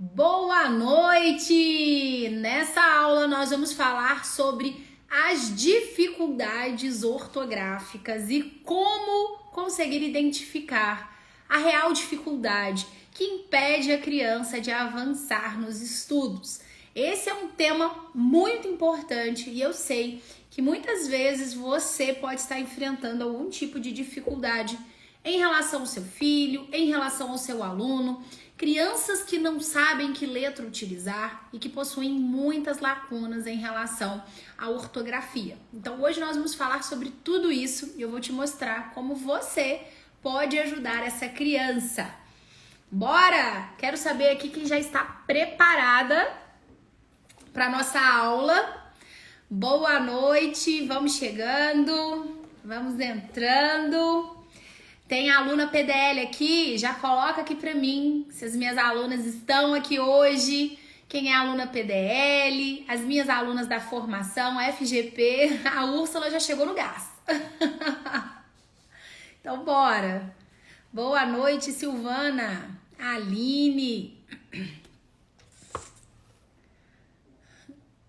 Boa noite! Nessa aula nós vamos falar sobre as dificuldades ortográficas e como conseguir identificar a real dificuldade que impede a criança de avançar nos estudos. Esse é um tema muito importante e eu sei que muitas vezes você pode estar enfrentando algum tipo de dificuldade em relação ao seu filho, em relação ao seu aluno, crianças que não sabem que letra utilizar e que possuem muitas lacunas em relação à ortografia. Então hoje nós vamos falar sobre tudo isso e eu vou te mostrar como você pode ajudar essa criança. Bora! Quero saber aqui quem já está preparada para nossa aula. Boa noite, vamos chegando, vamos entrando. Tem aluna PDL aqui? Já coloca aqui pra mim se as minhas alunas estão aqui hoje. Quem é aluna PDL? As minhas alunas da formação, FGP. A Úrsula já chegou no gás. Então bora. Boa noite, Silvana. Aline.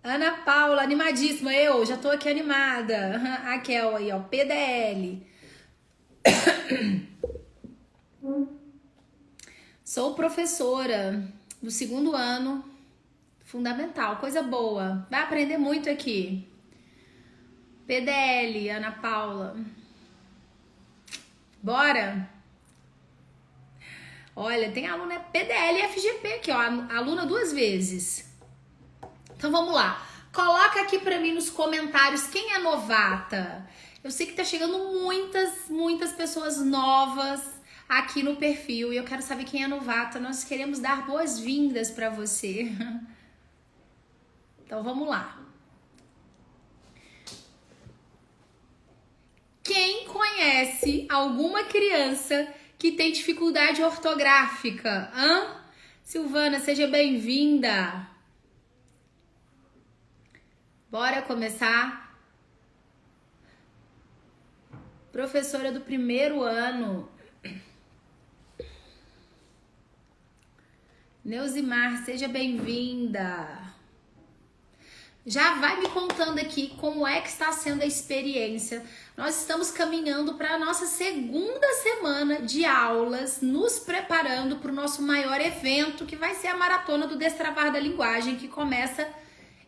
Ana Paula, animadíssima. Eu já tô aqui animada. Raquel aí, ó, PDL. Sou professora do 2º ano fundamental, coisa boa, vai aprender muito aqui. PDL, Ana Paula, bora. Olha, tem aluna PDL e FGP aqui, ó, aluna 2 vezes. Então vamos lá, coloca aqui pra mim nos comentários quem é novata. Eu sei que tá chegando muitas pessoas novas aqui no perfil e eu quero saber quem é novata. Nós queremos dar boas-vindas para você. Então vamos lá. Quem conhece alguma criança que tem dificuldade ortográfica? Silvana, seja bem-vinda. Bora começar. Professora do 1º ano. Neuzimar, seja bem-vinda. Já vai me contando aqui como é que está sendo a experiência. Nós estamos caminhando para a nossa 2ª semana de aulas, nos preparando para o nosso maior evento, que vai ser a Maratona do Destravar da Linguagem, que começa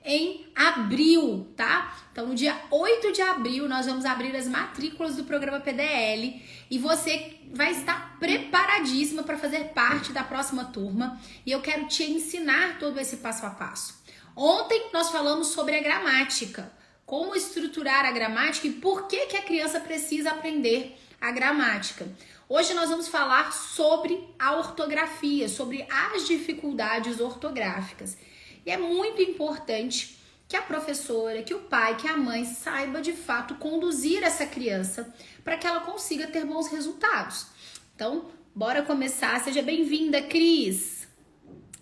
em abril, tá? Então, no dia 8 de abril, nós vamos abrir as matrículas do programa PDL e você vai estar preparadíssima para fazer parte da próxima turma e eu quero te ensinar todo esse passo a passo. Ontem nós falamos sobre a gramática, como estruturar a gramática e por que a criança precisa aprender a gramática. Hoje nós vamos falar sobre a ortografia, sobre as dificuldades ortográficas. E é muito importante que a professora, que o pai, que a mãe saiba de fato conduzir essa criança para que ela consiga ter bons resultados. Então, bora começar. Seja bem-vinda, Cris.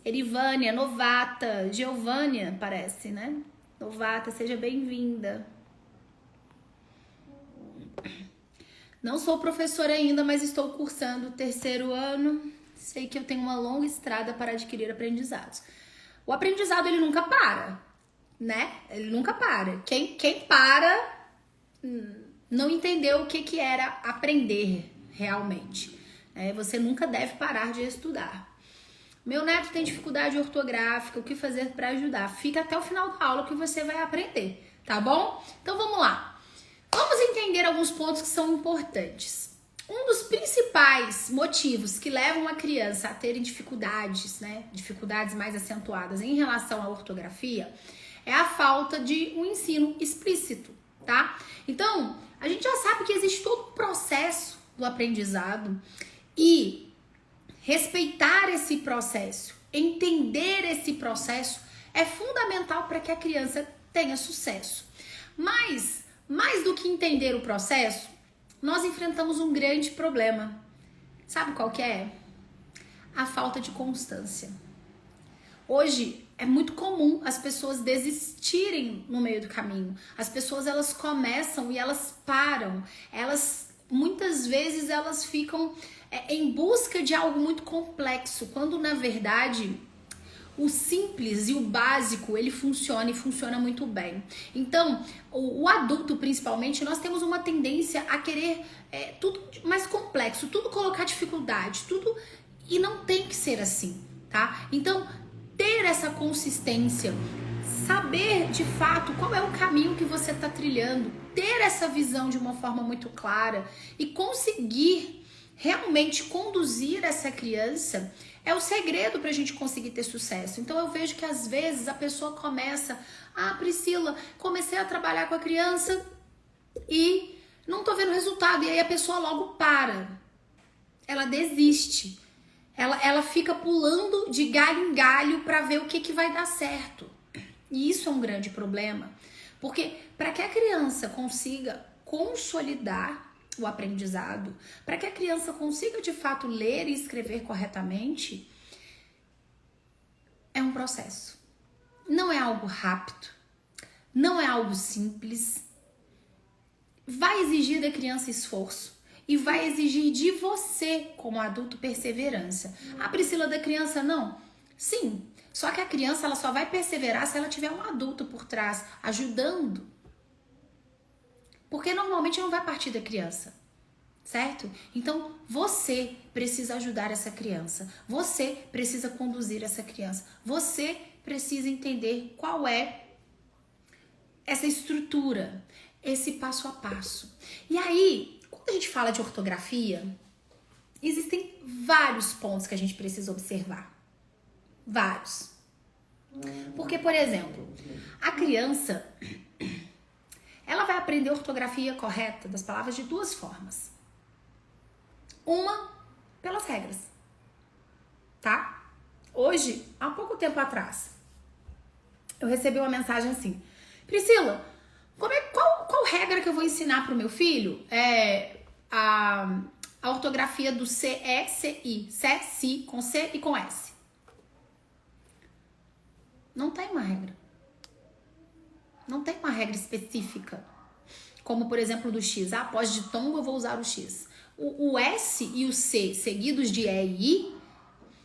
Erivânia, novata. Giovânia, parece, né? Novata, seja bem-vinda. Não sou professora ainda, mas estou cursando o 3º ano. Sei que eu tenho uma longa estrada para adquirir aprendizados. O aprendizado, ele nunca para, né? Ele nunca para. Quem para não entendeu o que era aprender realmente. Você nunca deve parar de estudar. Meu neto tem dificuldade ortográfica, o que fazer para ajudar? Fica até o final da aula que você vai aprender, tá bom? Então vamos lá. Vamos entender alguns pontos que são importantes. Um dos principais motivos que levam a criança a terem dificuldades, né, dificuldades mais acentuadas em relação à ortografia, é a falta de um ensino explícito, tá? Então, a gente já sabe que existe todo um processo do aprendizado e respeitar esse processo, entender esse processo é fundamental para que a criança tenha sucesso. Mas, mais do que entender o processo, nós enfrentamos um grande problema. Sabe qual que é? A falta de constância. Hoje é muito comum as pessoas desistirem no meio do caminho. As pessoas, elas começam e elas param. Muitas vezes elas ficam em busca de algo muito complexo, quando na verdade o simples e o básico, ele funciona e funciona muito bem. Então, o adulto, principalmente, nós temos uma tendência a querer tudo mais complexo, tudo colocar dificuldade, tudo... E não tem que ser assim, tá? Então, ter essa consistência, saber de fato qual é o caminho que você está trilhando, ter essa visão de uma forma muito clara e conseguir realmente conduzir essa criança é o segredo para a gente conseguir ter sucesso. Então eu vejo que às vezes a pessoa começa, Priscila, comecei a trabalhar com a criança e não tô vendo resultado, e aí a pessoa logo para, ela desiste. Ela fica pulando de galho em galho para ver o que vai dar certo. E isso é um grande problema. Porque para que a criança consiga consolidar o aprendizado, para que a criança consiga de fato ler e escrever corretamente, é um processo. Não é algo rápido, não é algo simples. Vai exigir da criança esforço. E vai exigir de você, como adulto, perseverança. A Priscila da criança, não? Sim. Só que a criança ela só vai perseverar se ela tiver um adulto por trás, ajudando. Porque normalmente não vai partir da criança, certo? Então, você precisa ajudar essa criança. Você precisa conduzir essa criança. Você precisa entender qual é essa estrutura, esse passo a passo. E aí... Quando a gente fala de ortografia, existem vários pontos que a gente precisa observar. Vários. Porque, por exemplo, a criança, ela vai aprender a ortografia correta das palavras de duas formas. Uma, pelas regras. Tá? Hoje, há pouco tempo atrás, eu recebi uma mensagem assim: Priscila, qual regra que eu vou ensinar pro meu filho? A ortografia do C-E-C-I. C-Si, com C e com S. Não tem uma regra. Não tem uma regra específica. Como, por exemplo, do X. Após ditongo, eu vou usar o X. O S e o C, seguidos de E e I,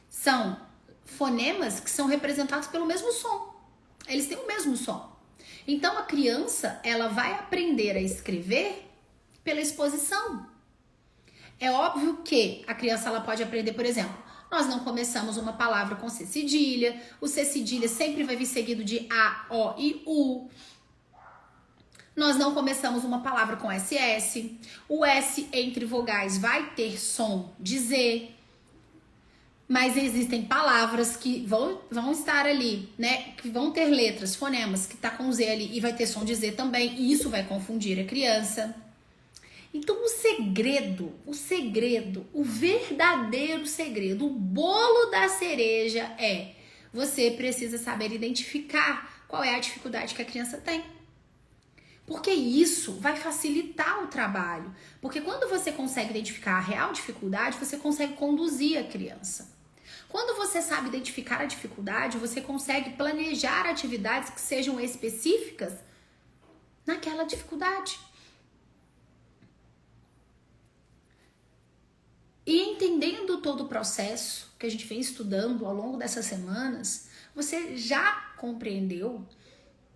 são fonemas que são representados pelo mesmo som. Eles têm o mesmo som. Então, a criança, ela vai aprender a escrever pela exposição. É óbvio que a criança, ela pode aprender, por exemplo, nós não começamos uma palavra com C cedilha, o C cedilha sempre vai vir seguido de A, O e U. Nós não começamos uma palavra com SS, o S entre vogais vai ter som de Z. Mas existem palavras que vão estar ali, né? Que vão ter letras, fonemas, que tá com Z ali e vai ter som de Z também. E isso vai confundir a criança. Então o verdadeiro segredo, o bolo da cereja é: você precisa saber identificar qual é a dificuldade que a criança tem. Porque isso vai facilitar o trabalho. Porque quando você consegue identificar a real dificuldade, você consegue conduzir a criança. Quando você sabe identificar a dificuldade, você consegue planejar atividades que sejam específicas naquela dificuldade. E entendendo todo o processo que a gente vem estudando ao longo dessas semanas, você já compreendeu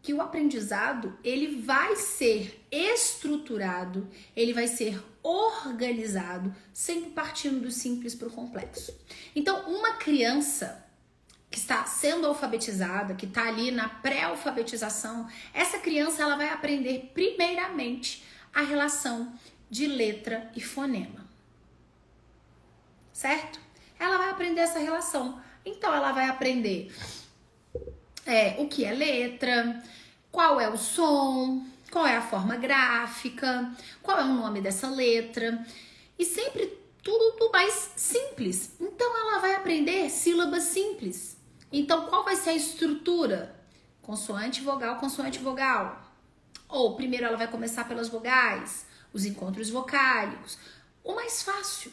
que o aprendizado, ele vai ser estruturado, ele vai ser organizado, sempre partindo do simples para o complexo. Então, uma criança que está sendo alfabetizada, que está ali na pré-alfabetização, essa criança ela vai aprender primeiramente a relação de letra e fonema. Certo? Ela vai aprender essa relação. Então, ela vai aprender o que é letra, qual é o som, qual é a forma gráfica, qual é o nome dessa letra. E sempre tudo mais simples. Então, ela vai aprender sílabas simples. Então, qual vai ser a estrutura? Consoante, vogal. Ou, primeiro ela vai começar pelas vogais, os encontros vocálicos. O mais fácil.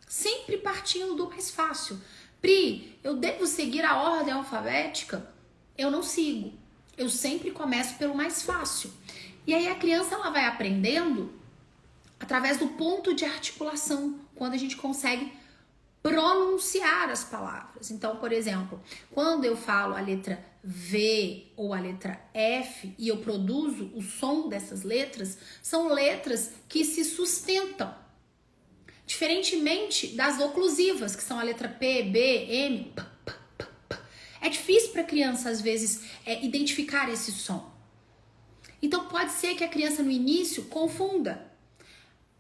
Sempre partindo do mais fácil. Pri, eu devo seguir a ordem alfabética? Eu não sigo. Eu sempre começo pelo mais fácil. E aí a criança ela vai aprendendo através do ponto de articulação, quando a gente consegue pronunciar as palavras. Então, por exemplo, quando eu falo a letra V ou a letra F e eu produzo o som dessas letras, são letras que se sustentam. Diferentemente das oclusivas, que são a letra P, B, M, P, P, P, P. É difícil para a criança, às vezes, identificar esse som. Então, pode ser que a criança, no início, confunda.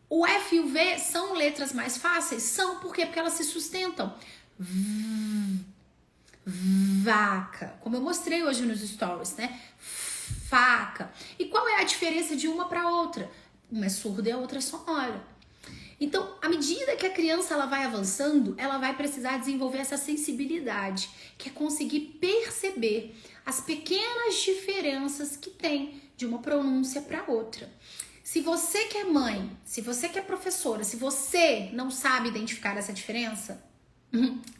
O F e o V são letras mais fáceis? São, por quê? Porque elas se sustentam. Vaca, como eu mostrei hoje nos stories, né? Faca. E qual é a diferença de uma para outra? Uma é surda e a outra é sonora. Então, à medida que a criança ela vai avançando, ela vai precisar desenvolver essa sensibilidade, que é conseguir perceber as pequenas diferenças que tem de uma pronúncia para outra. Se você que é mãe, se você que é professora, se você não sabe identificar essa diferença,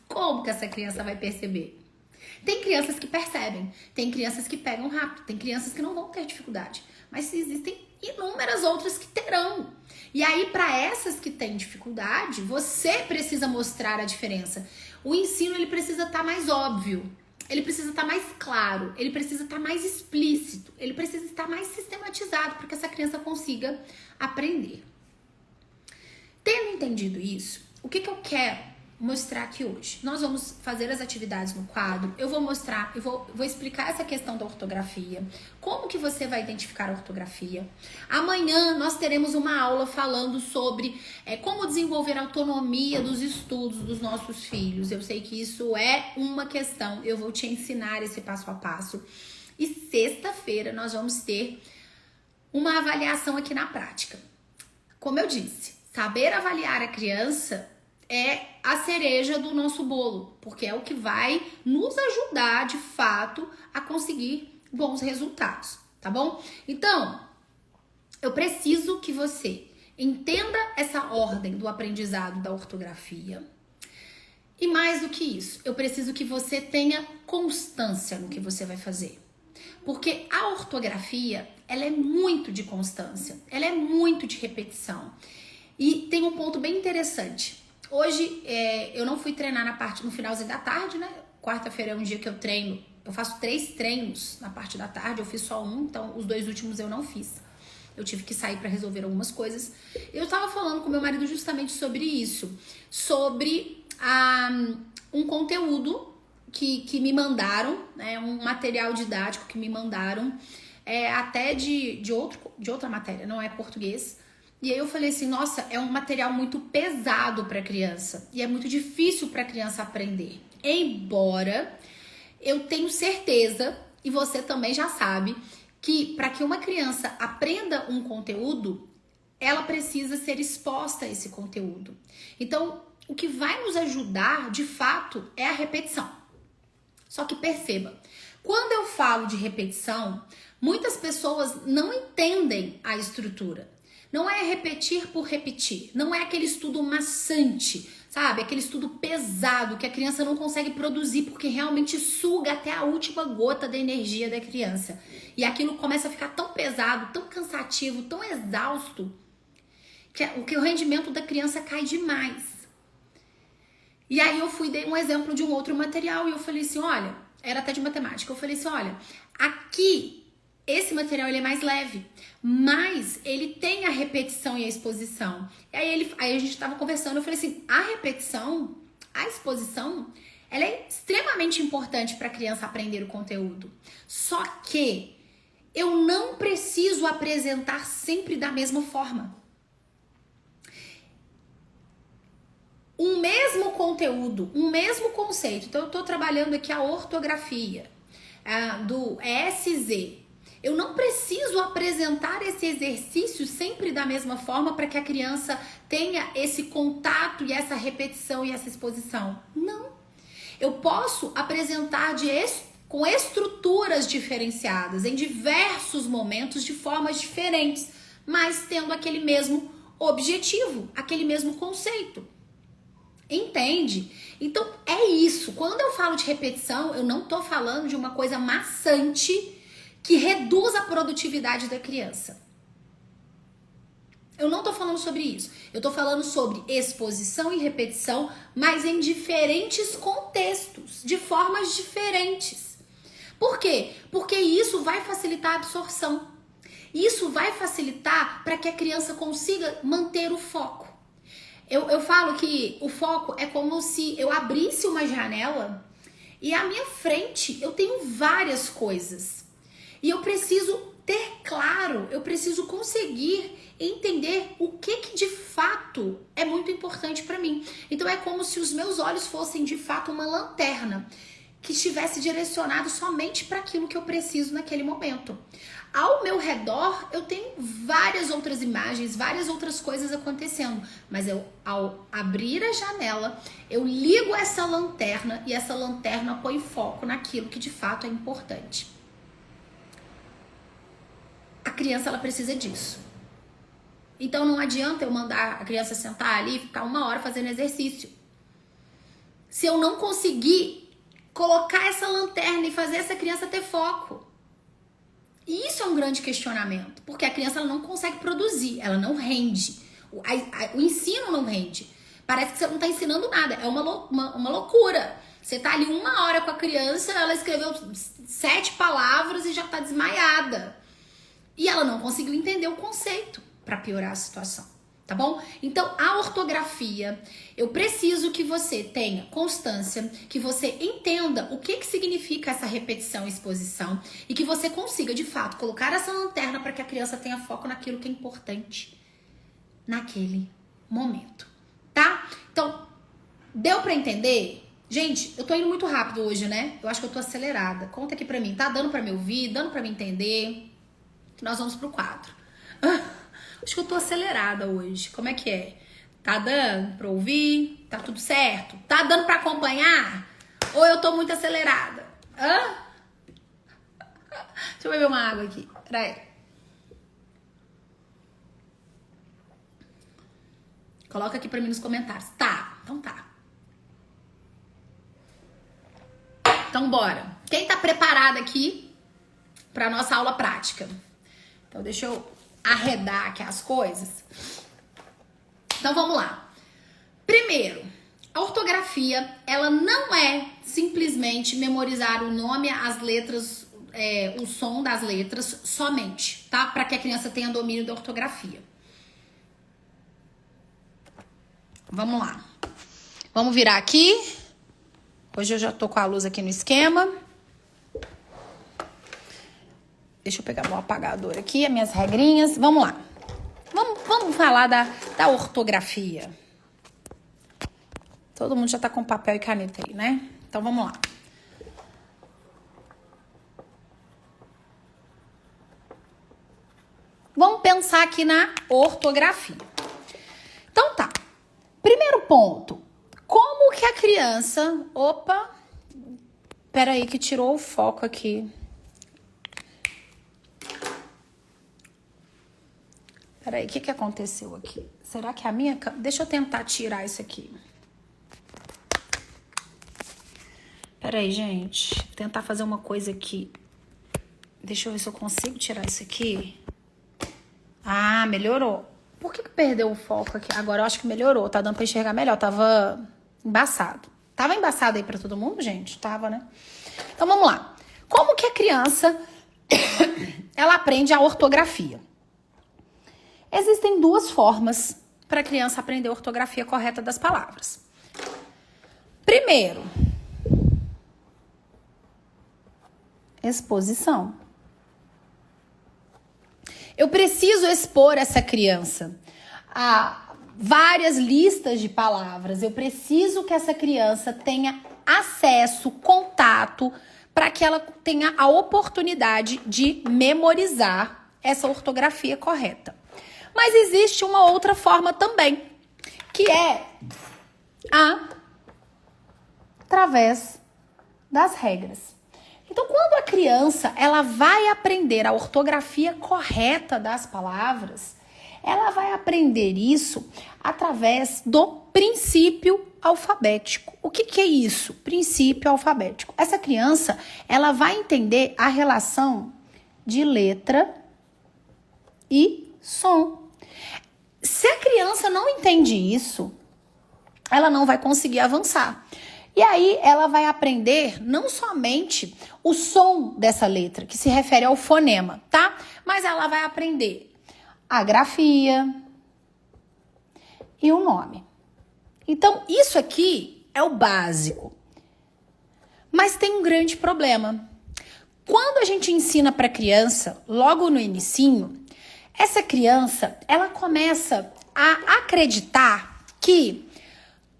como que essa criança vai perceber? Tem crianças que percebem, tem crianças que pegam rápido, tem crianças que não vão ter dificuldade, mas existem inúmeras outras que terão. E aí, para essas que têm dificuldade, você precisa mostrar a diferença. O ensino ele precisa estar mais óbvio, ele precisa estar mais claro, ele precisa estar mais explícito, ele precisa estar mais sistematizado para que essa criança consiga aprender. Tendo entendido isso, o que eu quero mostrar aqui hoje? Nós vamos fazer as atividades no quadro, eu vou mostrar, eu vou explicar essa questão da ortografia, como que você vai identificar a ortografia. Amanhã nós teremos uma aula falando sobre como desenvolver a autonomia dos estudos dos nossos filhos. Eu sei que isso é uma questão, eu vou te ensinar esse passo a passo. E sexta-feira nós vamos ter uma avaliação aqui na prática. Como eu disse, saber avaliar a criança é a cereja do nosso bolo, porque é o que vai nos ajudar, de fato, a conseguir bons resultados, tá bom? Então, eu preciso que você entenda essa ordem do aprendizado da ortografia. E mais do que isso, eu preciso que você tenha constância no que você vai fazer. Porque a ortografia, ela é muito de constância, ela é muito de repetição. E tem um ponto bem interessante. Hoje eu não fui treinar no finalzinho da tarde, né? Quarta-feira é um dia que eu treino. Eu faço 3 treinos na parte da tarde, eu fiz só um, então os 2 últimos eu não fiz. Eu tive que sair para resolver algumas coisas. Eu tava falando com meu marido justamente sobre isso, sobre um conteúdo que me mandaram, né? Um material didático que me mandaram, até de outra matéria, não é português. E aí eu falei assim, nossa, é um material muito pesado para criança e é muito difícil para criança aprender. Embora eu tenho certeza, e você também já sabe, que para que uma criança aprenda um conteúdo, ela precisa ser exposta a esse conteúdo. Então, o que vai nos ajudar, de fato, é a repetição. Só que perceba, quando eu falo de repetição, muitas pessoas não entendem a estrutura. Não é repetir por repetir, não é aquele estudo maçante, sabe? Aquele estudo pesado que a criança não consegue produzir porque realmente suga até a última gota da energia da criança. E aquilo começa a ficar tão pesado, tão cansativo, tão exausto, que o rendimento da criança cai demais. E aí eu dei um exemplo de um outro material e eu falei assim, olha, era até de matemática, eu falei assim, olha, aqui esse material ele é mais leve, mas ele tem a repetição e a exposição. E aí a gente estava conversando, eu falei assim, a repetição, a exposição, ela é extremamente importante para a criança aprender o conteúdo. Só que eu não preciso apresentar sempre da mesma forma. Um mesmo conteúdo, um mesmo conceito. Então eu estou trabalhando aqui a ortografia do ESZ. Eu não preciso apresentar esse exercício sempre da mesma forma para que a criança tenha esse contato e essa repetição e essa exposição. Não. Eu posso apresentar com estruturas diferenciadas, em diversos momentos, de formas diferentes, mas tendo aquele mesmo objetivo, aquele mesmo conceito. Entende? Então, é isso. Quando eu falo de repetição, eu não estou falando de uma coisa maçante que reduz a produtividade da criança. Eu não tô falando sobre isso. Eu tô falando sobre exposição e repetição, mas em diferentes contextos, de formas diferentes. Por quê? Porque isso vai facilitar a absorção. Isso vai facilitar para que a criança consiga manter o foco. Eu falo que o foco é como se eu abrisse uma janela e à minha frente eu tenho várias coisas. E eu preciso ter claro, eu preciso conseguir entender o que de fato é muito importante para mim. Então é como se os meus olhos fossem de fato uma lanterna que estivesse direcionado somente para aquilo que eu preciso naquele momento. Ao meu redor, eu tenho várias outras imagens, várias outras coisas acontecendo. Mas ao abrir a janela, eu ligo essa lanterna e essa lanterna põe foco naquilo que de fato é importante. A criança, ela precisa disso. Então não adianta eu mandar a criança sentar ali e ficar 1 hora fazendo exercício. Se eu não conseguir colocar essa lanterna e fazer essa criança ter foco. E isso é um grande questionamento, porque a criança ela não consegue produzir, ela não rende. O ensino não rende. Parece que você não está ensinando nada, é uma loucura. Você tá ali 1 hora com a criança, ela escreveu 7 palavras e já tá desmaiada. E ela não conseguiu entender o conceito para piorar a situação. Tá bom? Então, a ortografia, eu preciso que você tenha constância, que você entenda o que significa essa repetição e exposição e que você consiga, de fato, colocar essa lanterna para que a criança tenha foco naquilo que é importante naquele momento, tá? Então, deu para entender? Gente, eu tô indo muito rápido hoje, né? Eu acho que eu tô acelerada. Conta aqui pra mim, tá dando pra me ouvir, dando pra me entender? Nós vamos pro quadro. Acho que eu tô acelerada hoje. Como é que é? Tá dando pra ouvir? Tá tudo certo? Tá dando pra acompanhar? Ou eu tô muito acelerada? Deixa eu beber uma água aqui. Peraí. Coloca aqui pra mim nos comentários. Tá, então tá. Então bora. Quem tá preparado aqui pra nossa aula prática? Então deixa eu arredar aqui as coisas. Então vamos lá. Primeiro, a ortografia, ela não é simplesmente memorizar o nome, as letras, o som das letras somente, tá? Para que a criança tenha domínio da ortografia. Vamos lá. Vamos virar aqui. Hoje eu já tô com a luz aqui no esquema. Deixa eu pegar meu apagador aqui, as minhas regrinhas. Vamos lá. Vamos falar da ortografia. Todo mundo já tá com papel e caneta aí, né? Então vamos lá. Vamos pensar aqui na ortografia. Então tá. Primeiro ponto. Como que a criança... Opa! Peraí que tirou o foco aqui. Peraí, o que aconteceu aqui? Será que a minha... Deixa eu tentar tirar isso aqui. Peraí, gente. Vou tentar fazer uma coisa aqui. Deixa eu ver se eu consigo tirar isso aqui. Ah, melhorou. Por que perdeu o foco aqui? Agora eu acho que melhorou. Tá dando pra enxergar melhor. Tava embaçado. Tava embaçado aí pra todo mundo, gente? Tava, né? Então, vamos lá. Como que a criança... ela aprende a ortografia? Existem 2 formas para a criança aprender a ortografia correta das palavras. Primeiro, exposição. Eu preciso expor essa criança a várias listas de palavras. Eu preciso que essa criança tenha acesso, contato, para que ela tenha a oportunidade de memorizar essa ortografia correta. Mas existe uma outra forma também, que é através das regras. Então, quando a criança ela vai aprender a ortografia correta das palavras, ela vai aprender isso através do princípio alfabético. O que é isso? Princípio alfabético. Essa criança ela vai entender a relação de letra e som. Se a criança não entende isso, ela não vai conseguir avançar. E aí ela vai aprender não somente o som dessa letra, que se refere ao fonema, tá? Mas ela vai aprender a grafia e o nome. Então, isso aqui é o básico. Mas tem um grande problema. Quando a gente ensina para a criança, logo no inicinho, essa criança, ela começa a acreditar que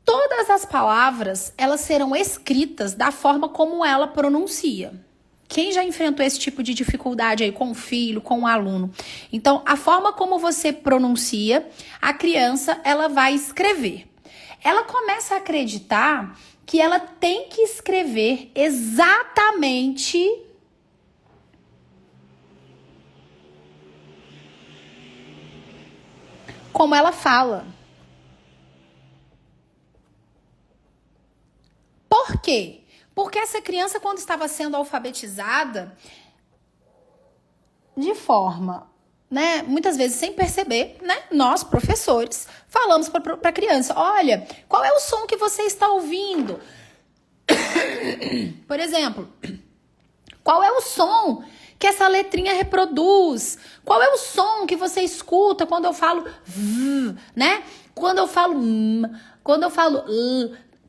todas as palavras, elas serão escritas da forma como ela pronuncia. Quem já enfrentou esse tipo de dificuldade aí com o filho, com o aluno? Então, a forma como você pronuncia, a criança, ela vai escrever. Ela começa a acreditar que ela tem que escrever exatamente como ela fala. Por quê? Porque essa criança, quando estava sendo alfabetizada, de forma, né, muitas vezes sem perceber, né, nós, professores, falamos para a criança, olha, qual é o som que você está ouvindo? Por exemplo, qual é o som que essa letrinha reproduz? Qual é o som que você escuta quando eu falo v, né? Quando eu falo quando eu falo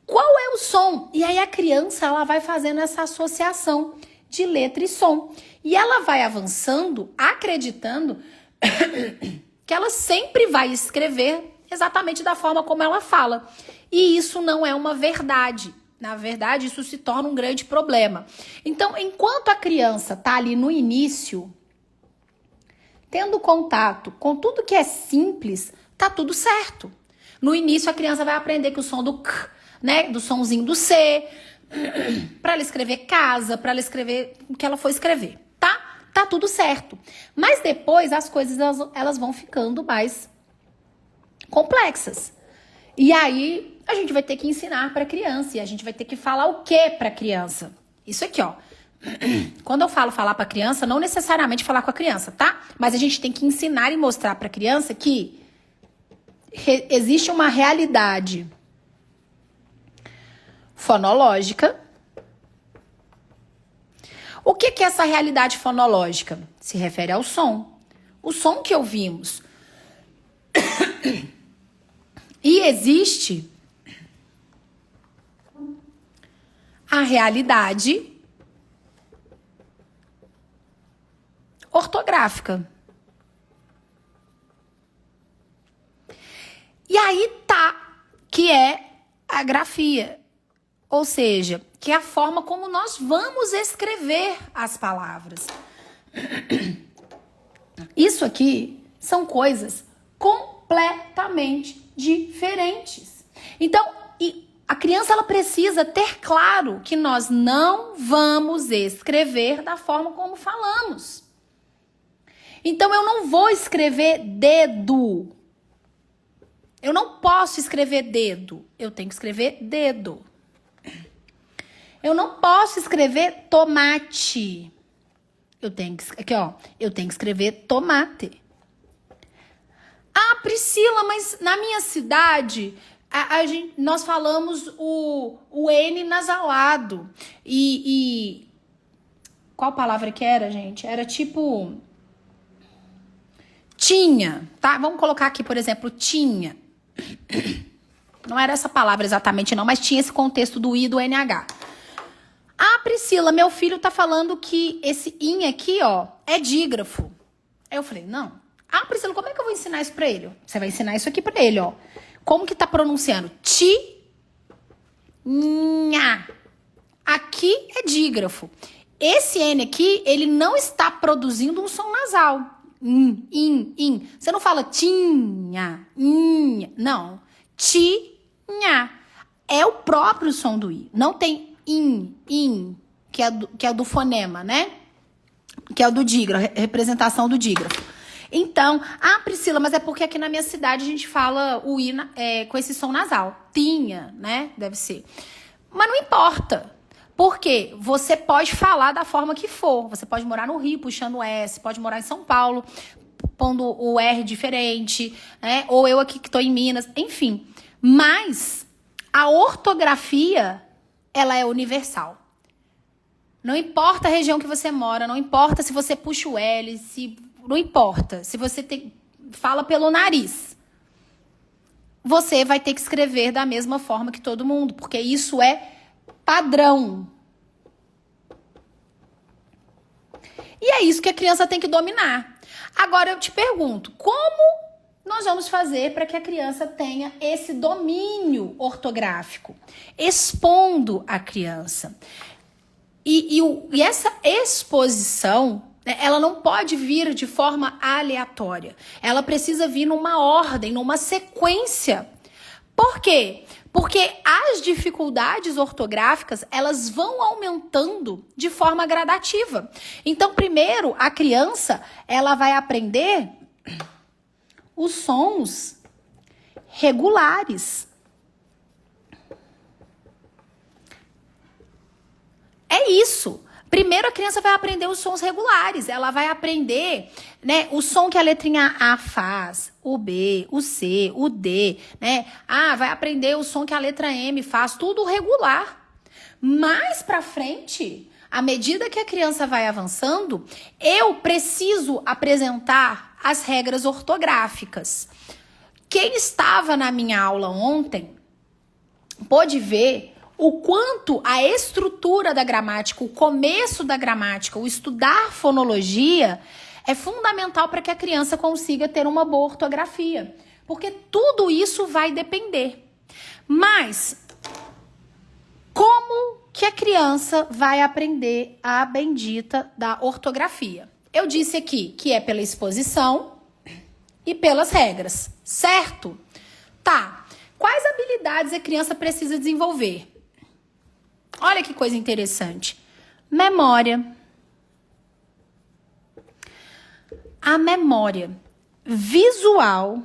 qual é o som? E aí a criança, ela vai fazendo essa associação de letra e som. E ela vai avançando, acreditando que ela sempre vai escrever exatamente da forma como ela fala. E isso não é uma verdade. Na verdade, isso se torna um grande problema. Então, enquanto a criança está ali no início, tendo contato com tudo que é simples, tá tudo certo. No início, a criança vai aprender que o som do K, né, do sonzinho do C, para ela escrever casa, para ela escrever o que ela for escrever, tá? Tá tudo certo. Mas depois as coisas elas vão ficando mais complexas. E aí a gente vai ter que ensinar para a criança e a gente vai ter que falar o que para a criança? Isso aqui, ó. Quando eu falo falar para a criança, não necessariamente falar com a criança, tá? Mas a gente tem que ensinar e mostrar para a criança que existe uma realidade fonológica. O que é essa realidade fonológica? Se refere ao som. O som que ouvimos. E existe a realidade ortográfica. E aí tá, que é a grafia. Ou seja, que é a forma como nós vamos escrever as palavras. Isso aqui são coisas completamente diferentes. Então, a criança ela precisa ter claro que nós não vamos escrever da forma como falamos. Então, eu não vou escrever dedo. Eu não posso escrever dedo. Eu tenho que escrever dedo. Eu não posso escrever tomate. Eu tenho que escrever tomate. Ah, Priscila, mas na minha cidade nós falamos o N nasalado. E qual palavra que era, gente? Era tipo tinha, tá? Vamos colocar aqui, por exemplo, tinha. Não era essa palavra exatamente não, mas tinha esse contexto do I e do NH. Ah, Priscila, meu filho tá falando que esse in aqui, ó, é dígrafo. Aí eu falei, não. Ah, Priscila, como é que eu vou ensinar isso pra ele? Você vai ensinar isso aqui pra ele, ó. Como que tá pronunciando? Nha. Aqui é dígrafo. Esse N aqui, ele não está produzindo um som nasal. In. Você não fala tinha, inha. Não. Tinha. É o próprio som do I. Não tem in, que é do fonema, né? Que é o do dígrafo, representação do dígrafo. Então, Priscila, mas é porque aqui na minha cidade a gente fala o I com esse som nasal. Tinha, né? Deve ser. Mas não importa. Porque você pode falar da forma que for. Você pode morar no Rio puxando S, pode morar em São Paulo pondo o R diferente, né? Ou eu aqui que tô em Minas, enfim. Mas a ortografia, ela é universal. Não importa a região que você mora, não importa se você puxa o L, não importa se você fala pelo nariz. Você vai ter que escrever da mesma forma que todo mundo, porque isso é padrão. E é isso que a criança tem que dominar. Agora eu te pergunto, como nós vamos fazer para que a criança tenha esse domínio ortográfico? Expondo a criança. E essa exposição, né, ela não pode vir de forma aleatória. Ela precisa vir numa ordem, numa sequência. Por quê? Porque as dificuldades ortográficas, elas vão aumentando de forma gradativa. Então, primeiro, a criança, ela vai aprender os sons regulares. É isso. Primeiro a criança vai aprender os sons regulares. Ela vai aprender, né, o som que a letrinha A faz, o B, o C, o D, né? Vai aprender o som que a letra M faz, tudo regular. Mais pra frente, à medida que a criança vai avançando, eu preciso apresentar as regras ortográficas. Quem estava na minha aula ontem pôde ver o quanto a estrutura da gramática, o começo da gramática, o estudar fonologia é fundamental para que a criança consiga ter uma boa ortografia. Porque tudo isso vai depender. Mas como que a criança vai aprender a bendita da ortografia? Eu disse aqui que é pela exposição e pelas regras, certo? Tá. Quais habilidades a criança precisa desenvolver? Olha que coisa interessante. Memória. A memória visual.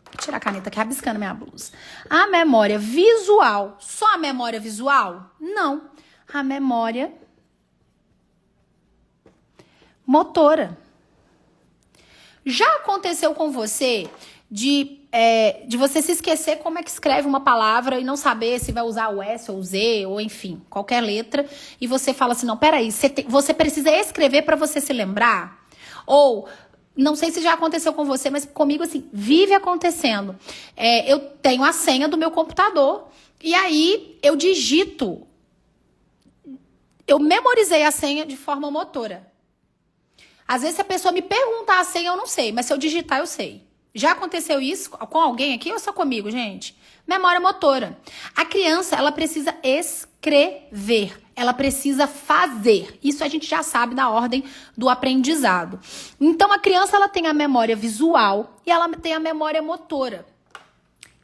Vou tirar a caneta aqui, rabiscando minha blusa. A memória visual. Só a memória visual? Não. A memória motora. Já aconteceu com você de você se esquecer como é que escreve uma palavra e não saber se vai usar o S ou o Z, ou enfim, qualquer letra, e você fala assim, não, peraí, você precisa escrever para você se lembrar? Ou, não sei se já aconteceu com você, mas comigo, assim, vive acontecendo. Eu tenho a senha do meu computador, e aí eu digito, eu memorizei a senha de forma motora. Às vezes, se a pessoa me perguntar a senha, eu não sei, mas se eu digitar, eu sei. Já aconteceu isso com alguém aqui ou só comigo, gente? Memória motora. A criança, ela precisa escrever. Ela precisa fazer. Isso a gente já sabe da ordem do aprendizado. Então, a criança, ela tem a memória visual e ela tem a memória motora.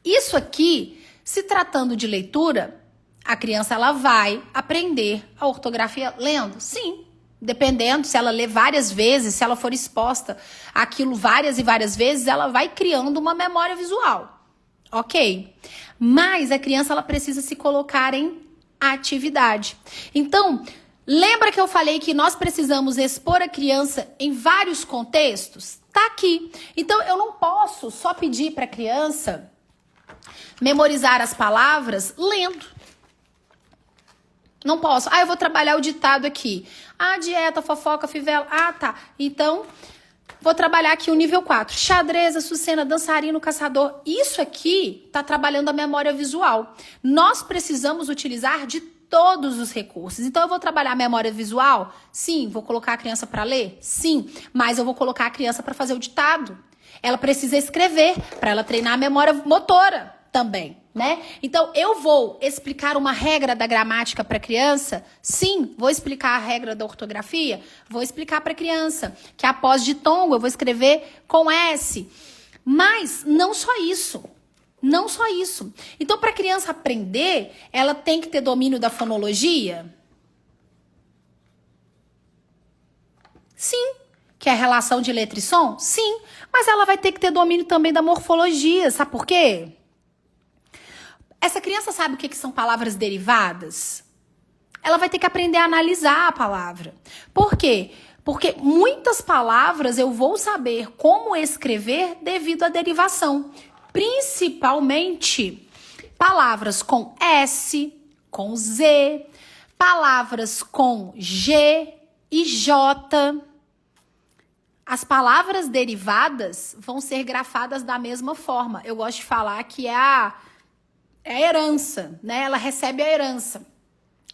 Isso aqui, se tratando de leitura, a criança, ela vai aprender a ortografia lendo? Sim. Dependendo, se ela lê várias vezes, se ela for exposta àquilo várias e várias vezes, ela vai criando uma memória visual. Ok? Mas a criança, ela precisa se colocar em atividade. Então, lembra que eu falei que nós precisamos expor a criança em vários contextos? Tá aqui. Então, eu não posso só pedir para a criança memorizar as palavras lendo. Não posso. Eu vou trabalhar o ditado aqui. Dieta, fofoca, fivela. Tá. Então, vou trabalhar aqui o nível 4. Xadrez, açucena, dançarino, caçador. Isso aqui tá trabalhando a memória visual. Nós precisamos utilizar de todos os recursos. Então, eu vou trabalhar a memória visual? Sim. Vou colocar a criança para ler? Sim. Mas eu vou colocar a criança para fazer o ditado. Ela precisa escrever para ela treinar a memória motora também, né? Então, eu vou explicar uma regra da gramática para a criança? Sim. Vou explicar a regra da ortografia? Vou explicar para a criança que após ditongo eu vou escrever com S. Mas não só isso. Não só isso. Então, para a criança aprender, ela tem que ter domínio da fonologia? Sim. Que é a relação de letra e som? Sim. Mas ela vai ter que ter domínio também da morfologia. Sabe por quê? Essa criança sabe o que são palavras derivadas? ela vai ter que aprender a analisar a palavra. Por quê? Porque muitas palavras eu vou saber como escrever devido à derivação. Principalmente palavras com S, com Z, palavras com G e J. As palavras derivadas vão ser grafadas da mesma forma. Eu gosto de falar que é a herança, né? Ela recebe a herança.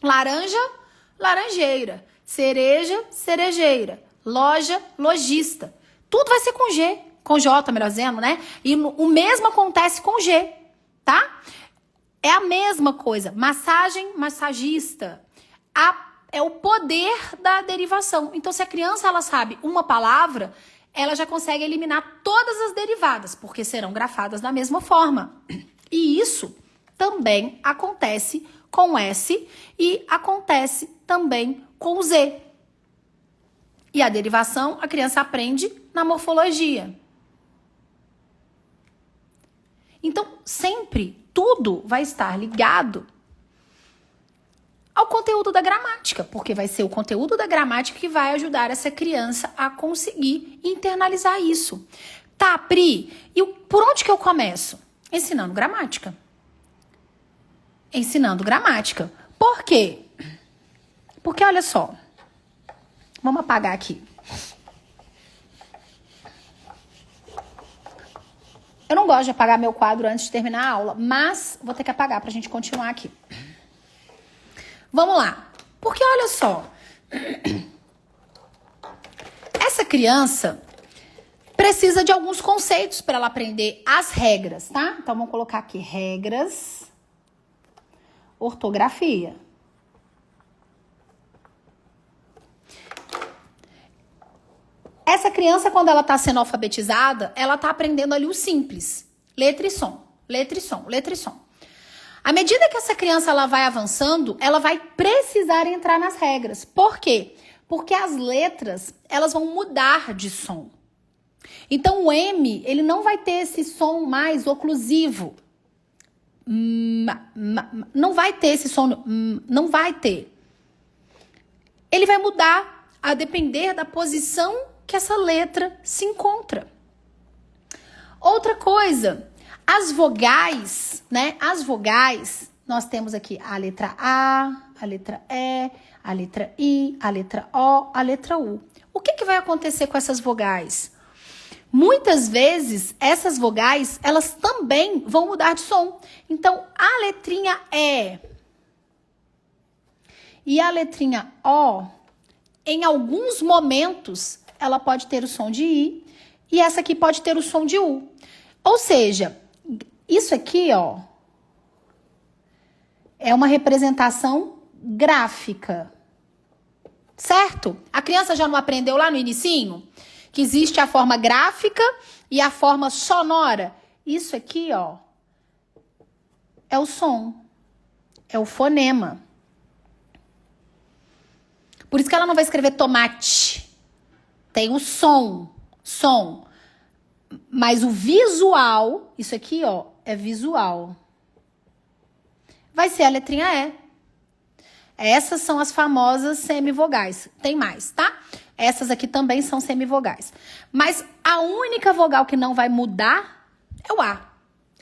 Laranja, laranjeira. Cereja, cerejeira. Loja, lojista. Tudo vai ser com G, com J, melhor dizendo, né? E o mesmo acontece com G, tá? É a mesma coisa. Massagem, massagista. É o poder da derivação. Então, se a criança ela sabe uma palavra, ela já consegue eliminar todas as derivadas, porque serão grafadas da mesma forma. E isso também acontece com S e acontece também com Z. E a derivação a criança aprende na morfologia. Então, sempre tudo vai estar ligado ao conteúdo da gramática, porque vai ser o conteúdo da gramática que vai ajudar essa criança a conseguir internalizar isso. Tá, Pri, e por onde que eu começo? Ensinando gramática. Ensinando gramática. Por quê? Porque, olha só, vamos apagar aqui. Eu não gosto de apagar meu quadro antes de terminar a aula, mas vou ter que apagar pra gente continuar aqui. Vamos lá. Porque olha só. Essa criança precisa de alguns conceitos para ela aprender as regras, tá? Então vamos colocar aqui regras, ortografia. Essa criança, quando ela está sendo alfabetizada, ela está aprendendo ali o simples. Letra e som, letra e som, letra e som. À medida que essa criança ela vai avançando, ela vai precisar entrar nas regras. Por quê? Porque as letras, elas vão mudar de som. Então, o M, ele não vai ter esse som mais oclusivo. Não vai ter esse som, não vai ter. Ele vai mudar a depender da posição que essa letra se encontra. Outra coisa, as vogais, né? As vogais, nós temos aqui a letra A, a letra E, a letra I, a letra O, a letra U. O que vai acontecer com essas vogais? Muitas vezes, essas vogais, elas também vão mudar de som. Então, a letrinha E e a letrinha O, em alguns momentos, ela pode ter o som de I e essa aqui pode ter o som de U. Ou seja, isso aqui, ó, é uma representação gráfica, certo? A criança já não aprendeu lá no inicinho que existe a forma gráfica e a forma sonora? Isso aqui, ó, é o som, é o fonema. Por isso que ela não vai escrever tomate. Tem o som. Mas o visual, isso aqui, ó, é visual. Vai ser a letrinha E. Essas são as famosas semivogais. Tem mais, tá? Essas aqui também são semivogais. Mas a única vogal que não vai mudar é o A.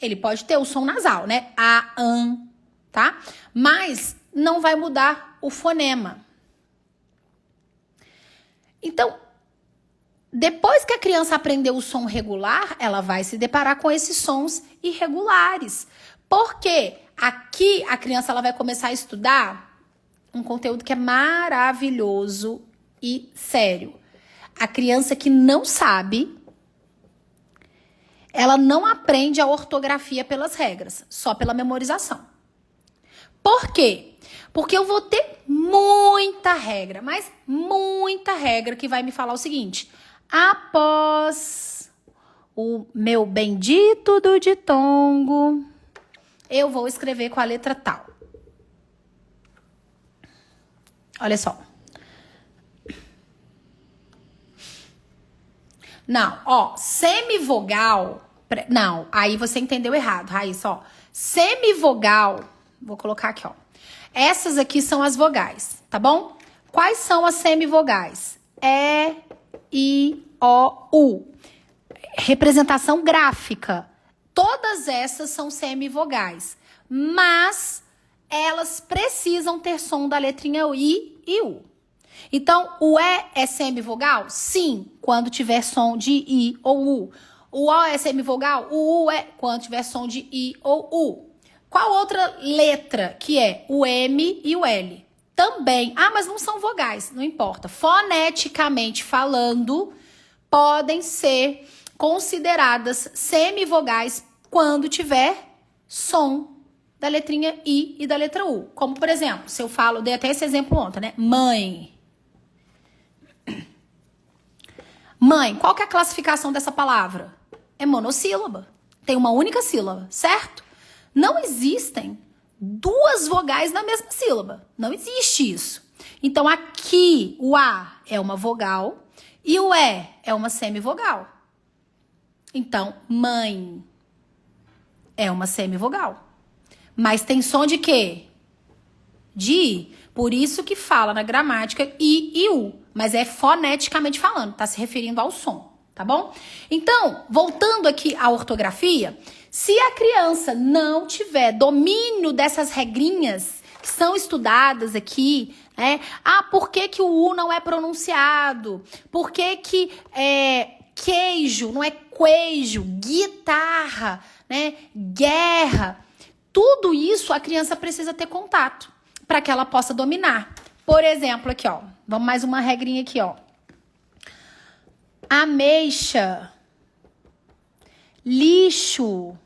Ele pode ter o som nasal, né? A, an, tá? Mas não vai mudar o fonema. Então, depois que a criança aprendeu o som regular, ela vai se deparar com esses sons irregulares. Por quê? Aqui a criança ela vai começar a estudar um conteúdo que é maravilhoso e sério. A criança que não sabe, ela não aprende a ortografia pelas regras, só pela memorização. Por quê? Porque eu vou ter muita regra, mas muita regra que vai me falar o seguinte: após o meu bendito do ditongo, eu vou escrever com a letra tal. Olha só. Não, ó, semivogal. Não, aí você entendeu errado, Raíssa, ó. Semivogal, vou colocar aqui, ó. Essas aqui são as vogais, tá bom? Quais são as semivogais? E, I, O, U. Representação gráfica. Todas essas são semivogais, mas elas precisam ter som da letrinha I e U. Então, o E é semivogal? Sim, quando tiver som de I ou U. O O é semivogal? O U é quando tiver som de I ou U. Qual outra letra que é o M e o L? Também. Ah, mas não são vogais, não importa. Foneticamente falando, podem ser consideradas semivogais quando tiver som da letrinha I e da letra U. Como, por exemplo, se eu falo, dei até esse exemplo ontem, né? Mãe. Mãe, qual que é a classificação dessa palavra? É monossílaba. Tem uma única sílaba, certo? Não existem duas vogais na mesma sílaba. Não existe isso. Então, aqui, o A é uma vogal e o E é uma semivogal. Então, mãe é uma semivogal. Mas tem som de quê? De I. Por isso que fala na gramática I e U. Mas é foneticamente falando, tá se referindo ao som, tá bom? Então, voltando aqui à ortografia, se a criança não tiver domínio dessas regrinhas que são estudadas aqui, né? Ah, por que que o U não é pronunciado? Por que que queijo não é queijo? Guitarra, né? Guerra. Tudo isso a criança precisa ter contato para que ela possa dominar. Por exemplo, aqui, ó. Vamos mais uma regrinha aqui, ó. Ameixa. Lixo.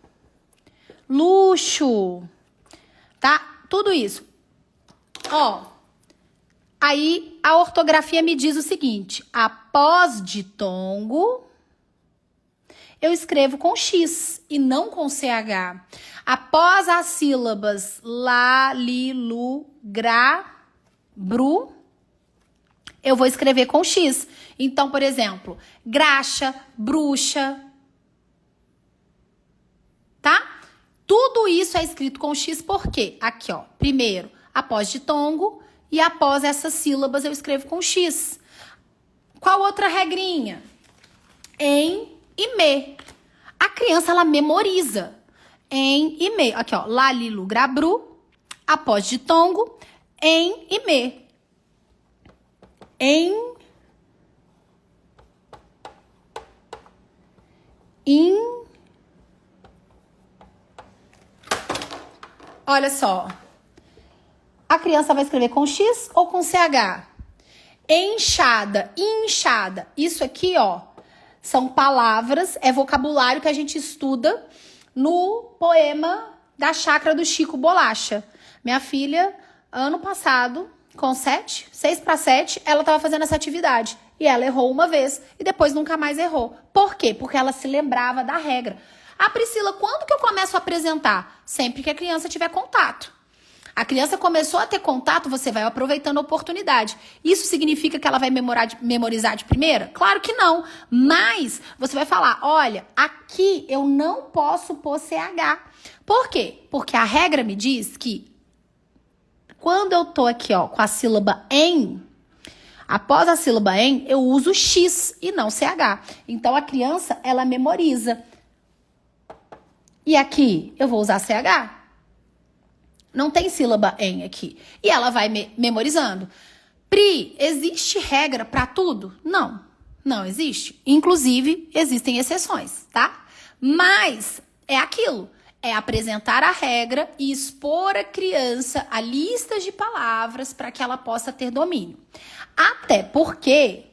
Luxo. Tá? Tudo isso. Ó. Aí a ortografia me diz o seguinte: após ditongo, eu escrevo com X e não com CH. Após as sílabas lá, li, lu, gra, bru, eu vou escrever com X. Então, por exemplo, graxa, bruxa, tá? Tudo isso é escrito com X porque aqui, ó, primeiro, após ditongo e após essas sílabas eu escrevo com X. Qual outra regrinha? Em e me. A criança, ela memoriza. Em e me. Aqui, ó. Lá, li, lu, gra, bru. Após ditongo. Em e me. Em. Em. Olha só. A criança vai escrever com X ou com CH? Enxada, inchada. Isso aqui, ó, são palavras, é vocabulário que a gente estuda no poema da Chácara do Chico Bolacha. Minha filha, ano passado, com 6 para 7, ela estava fazendo essa atividade. E ela errou uma vez e depois nunca mais errou. Por quê? Porque ela se lembrava da regra. Ah, Priscila, quando que eu começo a apresentar? Sempre que a criança tiver contato. A criança começou a ter contato, você vai aproveitando a oportunidade. Isso significa que ela vai memorizar de primeira? Claro que não. Mas você vai falar, olha, aqui eu não posso pôr CH. Por quê? Porque a regra me diz que quando eu tô aqui, ó, com a sílaba em, após a sílaba em, eu uso X e não CH. Então a criança, ela memoriza. E aqui eu vou usar CH. Não tem sílaba em aqui. E ela vai memorizando. Pri, existe regra para tudo? Não, não existe. Inclusive, existem exceções, tá? Mas é aquilo. É apresentar a regra e expor a criança a lista de palavras para que ela possa ter domínio. Até porque,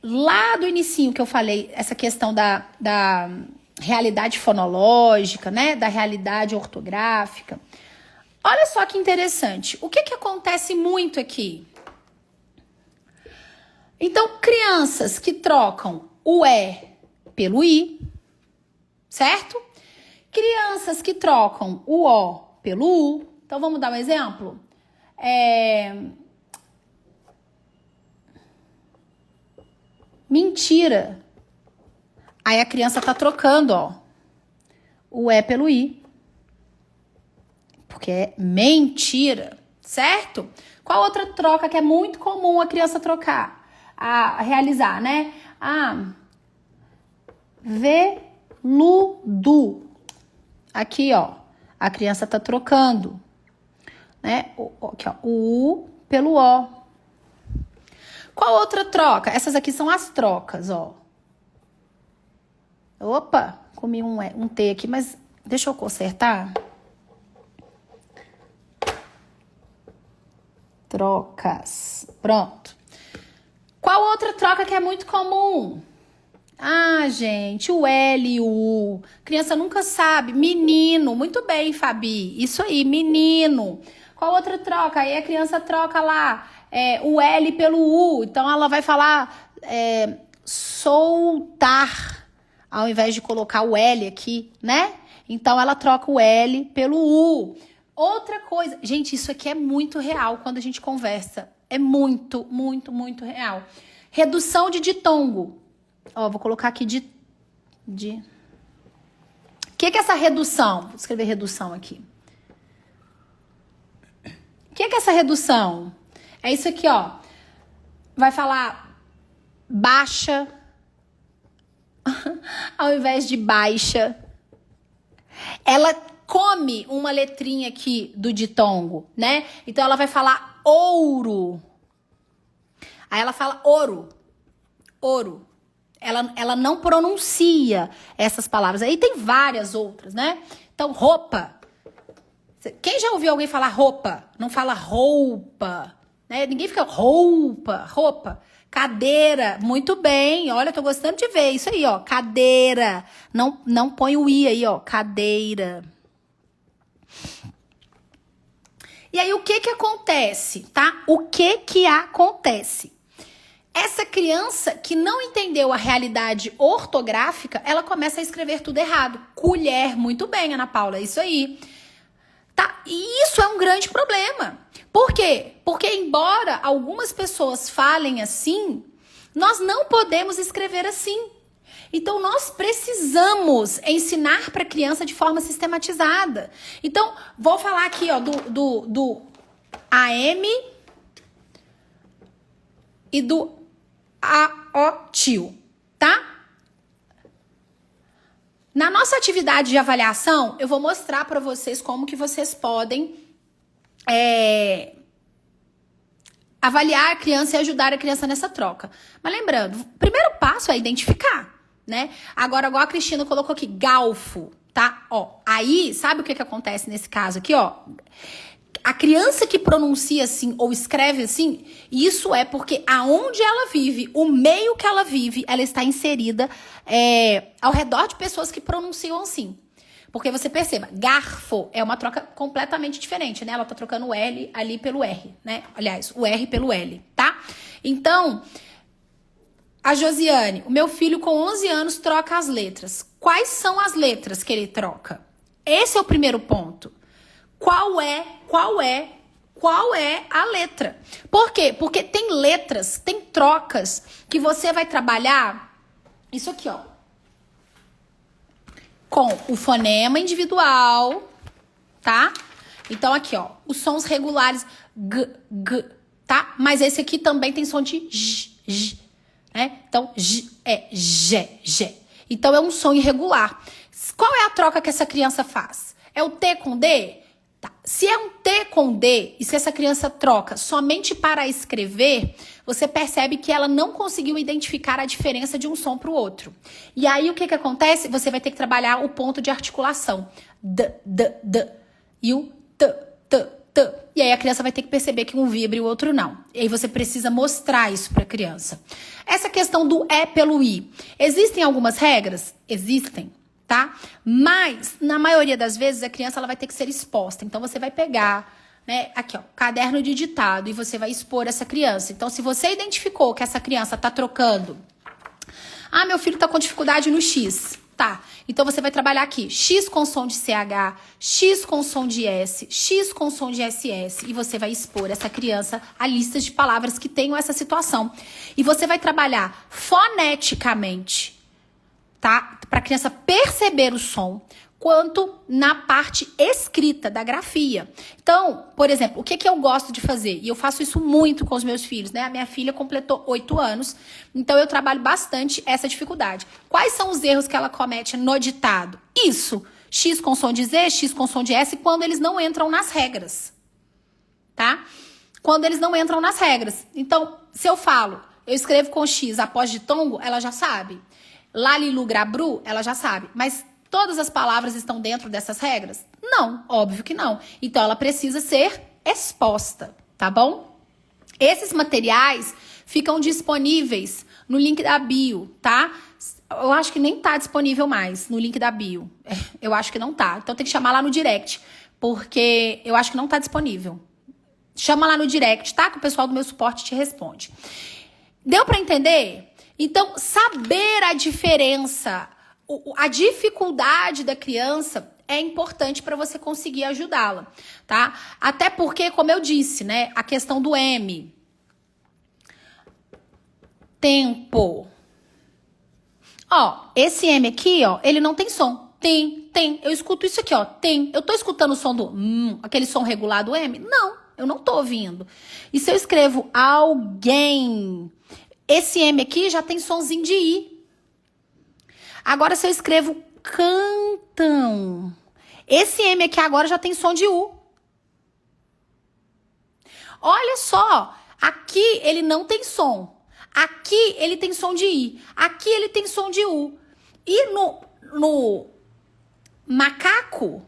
lá do inicinho que eu falei, essa questão da realidade fonológica, né, da realidade ortográfica. Olha só que interessante. O que acontece muito aqui? Então, crianças que trocam o E pelo I, certo? Crianças que trocam o O pelo U. Então, vamos dar um exemplo? Mentira. Aí a criança tá trocando, ó, o E pelo I. porque é mentira, certo? Qual outra troca que é muito comum a criança trocar, a realizar, né? Veludo. Aqui, ó, a criança tá trocando, né? Aqui, ó, o U pelo O. Qual outra troca? Essas aqui são as trocas, ó. Opa, comi um T aqui, mas deixa eu consertar. Trocas. Pronto. Qual outra troca que é muito comum? Gente, o L e o U. Criança nunca sabe. Menino. Muito bem, Fabi. Isso aí, menino. Qual outra troca? Aí a criança troca lá o L pelo U. Então ela vai falar soltar, ao invés de colocar o L aqui, né? Então ela troca o L pelo U. Outra coisa. Gente, isso aqui é muito real quando a gente conversa. É muito, muito, muito real. Redução de ditongo. Ó, vou colocar aqui de... O que é essa redução? Vou escrever redução aqui. O que é essa redução? É isso aqui, ó. Vai falar baixa ao invés de baixa. Ela come uma letrinha aqui do ditongo, né? Então ela vai falar ouro. Aí ela fala ouro. Ouro. Ela não pronuncia essas palavras. Aí tem várias outras, né? Então, roupa. Quem já ouviu alguém falar roupa? Não fala roupa, né? Ninguém fica roupa, roupa. Cadeira, muito bem. Olha, tô gostando de ver isso aí, ó. Cadeira. Não põe o I aí, ó. Cadeira. E aí, o que acontece, tá? O que acontece? Essa criança que não entendeu a realidade ortográfica, ela começa a escrever tudo errado. Colher, muito bem, Ana Paula, isso aí. Tá? E isso é um grande problema. Por quê? Porque embora algumas pessoas falem assim, nós não podemos escrever assim. Então, nós precisamos ensinar para a criança de forma sistematizada. Então, vou falar aqui, ó, do AM e do AOTIL, tá? Na nossa atividade de avaliação, eu vou mostrar para vocês como que vocês podem avaliar a criança e ajudar a criança nessa troca. Mas lembrando, o primeiro passo é identificar, né? Agora, igual a Cristina colocou aqui, galfo, tá? Ó, aí, sabe o que acontece nesse caso aqui, ó? A criança que pronuncia assim ou escreve assim, isso é porque aonde ela vive, o meio que ela vive, ela está inserida ao redor de pessoas que pronunciam assim. Porque você perceba, garfo é uma troca completamente diferente, né? Ela tá trocando o L ali pelo R, né? Aliás, o R pelo L, tá? Então, a Josiane, o meu filho com 11 anos troca as letras. Quais são as letras que ele troca? Esse é o primeiro ponto. Qual é a letra? Por quê? Porque tem letras, tem trocas que você vai trabalhar isso aqui, ó. Com o fonema individual, tá? Então, aqui, ó, os sons regulares, g, tá? Mas esse aqui também tem som de j, né? Então, j é g. Então, é um som irregular. Qual é a troca que essa criança faz? É o T com D? Tá. Se é um T com D e se essa criança troca somente para escrever, você percebe que ela não conseguiu identificar a diferença de um som para o outro. E aí, o que acontece? Você vai ter que trabalhar o ponto de articulação. D. E o T. E aí, a criança vai ter que perceber que um vibra e o outro não. E aí, você precisa mostrar isso para a criança. Essa questão do E pelo I. Existem algumas regras? Existem. Tá? Mas, na maioria das vezes, a criança ela vai ter que ser exposta. Então, você vai pegar, né, aqui, ó, caderno de ditado e você vai expor essa criança. Então, se você identificou que essa criança tá trocando... meu filho tá com dificuldade no X. Tá. Então, você vai trabalhar aqui. X com som de CH, X com som de S, X com som de SS. E você vai expor essa criança a listas de palavras que tenham essa situação. E você vai trabalhar foneticamente, tá? Para a criança perceber o som. quanto na parte escrita da grafia. Então, por exemplo, o que eu gosto de fazer? E eu faço isso muito com os meus filhos, né? A minha filha completou 8 anos, então eu trabalho bastante essa dificuldade. Quais são os erros que ela comete no ditado? Isso, X com som de Z, X com som de S, quando eles não entram nas regras, tá? Quando eles não entram nas regras. Então, se eu falo, eu escrevo com X após ditongo, ela já sabe. Lalilu, grabru, ela já sabe. Mas todas as palavras estão dentro dessas regras? Não, óbvio que não. Então, ela precisa ser exposta, tá bom? Esses materiais ficam disponíveis no link da bio, tá? Eu acho que nem tá disponível mais no link da bio. Eu acho que não tá. Então, tem que chamar lá no direct, porque eu acho que não tá disponível. Chama lá no direct, tá? Que o pessoal do meu suporte te responde. Deu pra entender? Então, saber a diferença, a dificuldade da criança é importante para você conseguir ajudá-la, tá? Até porque, como eu disse, né, a questão do M. Tempo. Ó, esse M aqui, ó, ele não tem som. Tem. Eu escuto isso aqui, ó, tem. Eu tô escutando o som do aquele som regular do M? Não, eu não tô ouvindo. E se eu escrevo alguém... Esse M aqui já tem sonzinho de I. Agora, se eu escrevo cantam, esse M aqui agora já tem som de U. Olha só, aqui ele não tem som. Aqui ele tem som de I. Aqui ele tem som de U. E no macaco,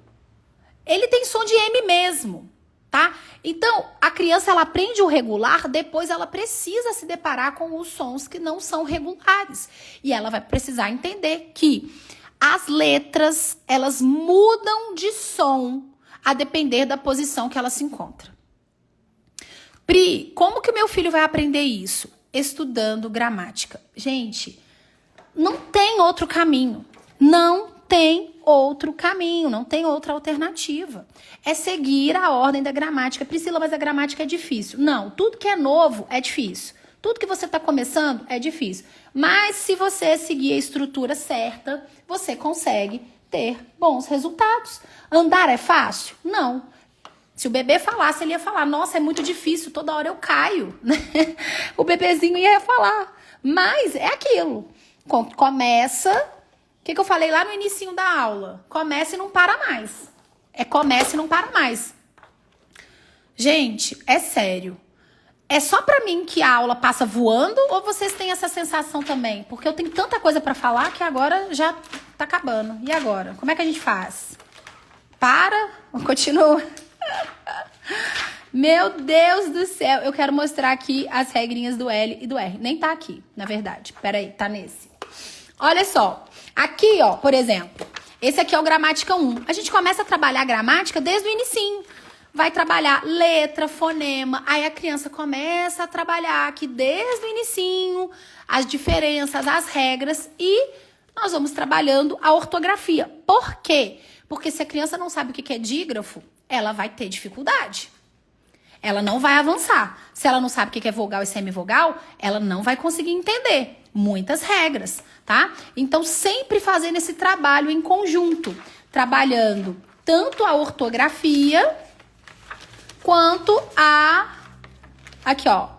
ele tem som de M mesmo, tá? Então, a criança, ela aprende o regular, depois ela precisa se deparar com os sons que não são regulares. E ela vai precisar entender que as letras, elas mudam de som a depender da posição que ela se encontra. Pri, como que o meu filho vai aprender isso? Estudando gramática. Gente, não tem outro caminho. Não tem outro caminho, não tem outra alternativa. É seguir a ordem da gramática. Priscila, mas a gramática é difícil. Não, tudo que é novo é difícil. Tudo que você está começando é difícil. Mas se você seguir a estrutura certa, você consegue ter bons resultados. Andar é fácil? Não. Se o bebê falasse, ele ia falar, nossa, é muito difícil, toda hora eu caio. O bebezinho ia falar. Mas é aquilo. Começa... O que eu falei lá no inicinho da aula? Começa e não para mais. É começa e não para mais. Gente, é sério. É só pra mim que a aula passa voando ou vocês têm essa sensação também? Porque eu tenho tanta coisa pra falar que agora já tá acabando. E agora? Como é que a gente faz? Para ou continua? Meu Deus do céu. Eu quero mostrar aqui as regrinhas do L e do R. Nem tá aqui, na verdade. Peraí, tá nesse. Olha só. Aqui, ó, por exemplo, esse aqui é o gramática 1. A gente começa a trabalhar a gramática desde o inicinho. Vai trabalhar letra, fonema. Aí a criança começa a trabalhar aqui desde o inicinho, as diferenças, as regras. E nós vamos trabalhando a ortografia. Por quê? Porque se a criança não sabe o que é dígrafo, ela vai ter dificuldade. Ela não vai avançar. Se ela não sabe o que é vogal e semivogal, ela não vai conseguir entender. Muitas regras, tá? Então, sempre fazendo esse trabalho em conjunto. Trabalhando tanto a ortografia, quanto a... Aqui, ó.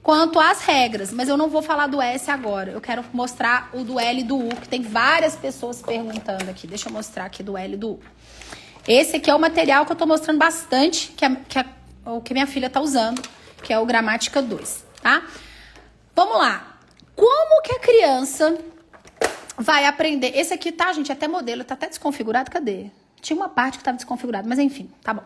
Quanto às regras. Mas eu não vou falar do S agora. Eu quero mostrar o do L e do U, que tem várias pessoas perguntando aqui. Deixa eu mostrar aqui do L e do U. Esse aqui é o material que eu tô mostrando bastante, o que minha filha tá usando, que é o Gramática 2, tá? Vamos lá. Como que a criança vai aprender? Esse aqui, tá, gente? Até modelo, tá até desconfigurado. Cadê? Tinha uma parte que tava desconfigurada, mas enfim, tá bom.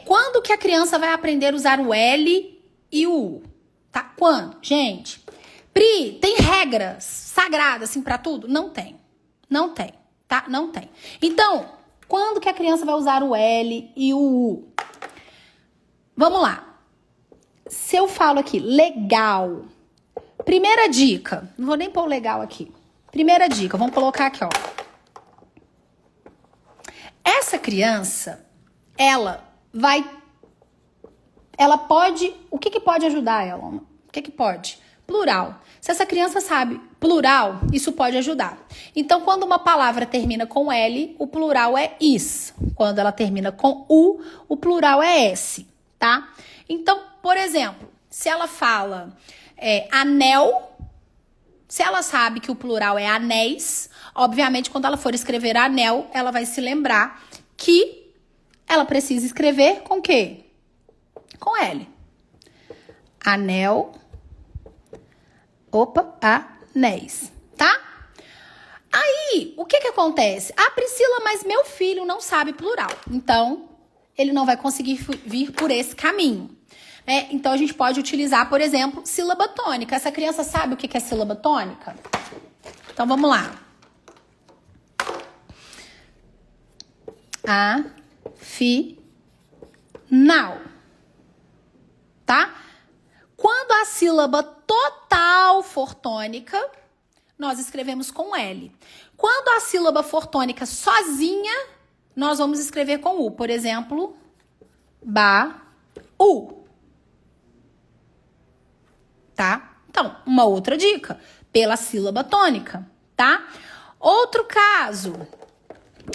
Quando que a criança vai aprender a usar o L e o U? Tá? Quando? Gente, Pri, tem regras sagradas, assim, pra tudo? Não tem. Não tem, tá? Não tem. Então, quando que a criança vai usar o L e o U? Vamos lá. Se eu falo aqui, legal... Primeira dica, não vou nem pôr o legal aqui. Primeira dica, vamos colocar aqui, ó. Essa criança, ela pode, o que pode ajudar ela? O que pode? Plural. Se essa criança sabe plural, isso pode ajudar. Então, quando uma palavra termina com L, o plural é is. Quando ela termina com U, o plural é S, tá? Então, por exemplo, se ela fala anel, se ela sabe que o plural é anéis, obviamente, quando ela for escrever anel, ela vai se lembrar que ela precisa escrever com o quê? Com L. Anel. Anéis, tá? Aí, o que acontece? Ah, Priscila, mas meu filho não sabe plural. Então, ele não vai conseguir vir por esse caminho. Então, a gente pode utilizar, por exemplo, sílaba tônica. Essa criança sabe o que é sílaba tônica? Então, vamos lá. Afinal. Tá? Quando a sílaba total for tônica, nós escrevemos com L. Quando a sílaba for tônica sozinha, nós vamos escrever com U. Por exemplo, ba-u. Tá? Então, uma outra dica, pela sílaba tônica, tá? Outro caso.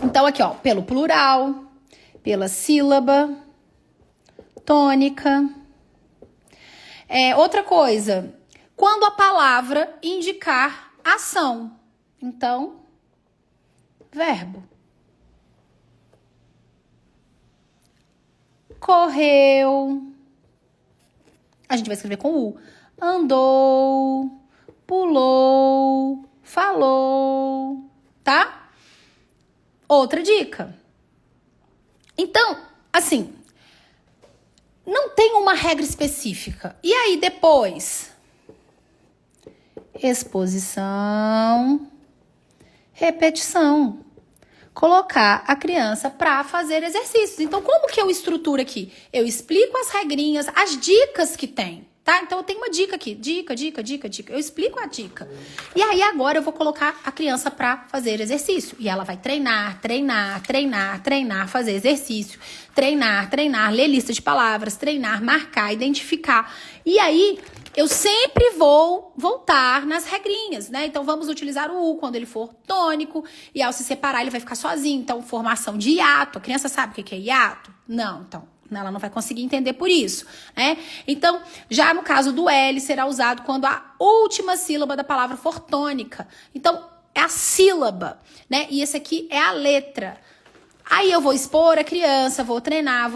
Então, aqui, ó, pelo plural, pela sílaba tônica. Outra coisa, quando a palavra indicar ação. Então, verbo. Correu. A gente vai escrever com U. Andou, pulou, falou, tá? Outra dica. Então, assim, não tem uma regra específica. E aí, depois? Exposição, repetição. Colocar a criança para fazer exercícios. Então, como que eu estruturo aqui? Eu explico as regrinhas, as dicas que tem, tá? Então, eu tenho uma dica aqui. Dica. Eu explico a dica. E aí, agora, eu vou colocar a criança para fazer exercício. E ela vai treinar, fazer exercício. Treinar, ler lista de palavras, treinar, marcar, identificar. E aí, eu sempre vou voltar nas regrinhas, né? Então, vamos utilizar o U quando ele for tônico. E ao se separar, ele vai ficar sozinho. Então, formação de hiato. A criança sabe o que é hiato? Não, então, ela não vai conseguir entender por isso, né? Então, já no caso do L, será usado quando a última sílaba da palavra for tônica. Então, é a sílaba, né? E esse aqui é a letra. Aí, eu vou expor a criança, vou treinar.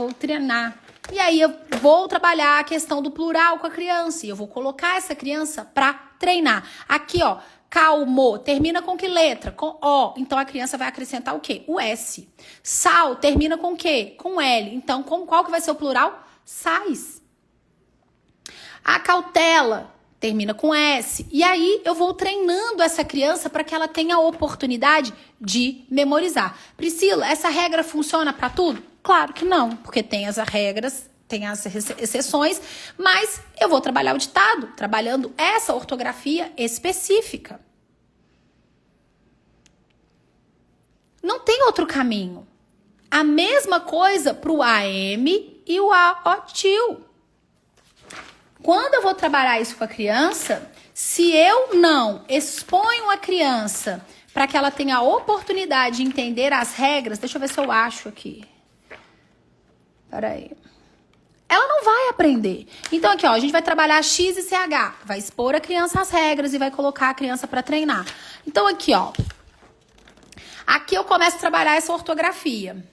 E aí, eu vou trabalhar a questão do plural com a criança. E eu vou colocar essa criança para treinar. Aqui, ó, calmo, termina com que letra? Com O. Então, a criança vai acrescentar o quê? O S. Sal, termina com o quê? Com L. Então, qual que vai ser o plural? Sais. A cautela, termina com S. E aí, eu vou treinando essa criança para que ela tenha a oportunidade de memorizar. Priscila, essa regra funciona para tudo? Claro que não, porque tem as regras, tem as exceções, mas eu vou trabalhar o ditado, trabalhando essa ortografia específica. Não tem outro caminho. A mesma coisa para o AM e o AOTIL. Quando eu vou trabalhar isso com a criança, se eu não exponho a criança para que ela tenha a oportunidade de entender as regras, deixa eu ver se eu acho aqui. Peraí. Ela não vai aprender. Então, aqui, ó, a gente vai trabalhar X e CH. Vai expor a criança às regras e vai colocar a criança para treinar. Então, aqui, ó. Aqui eu começo a trabalhar essa ortografia.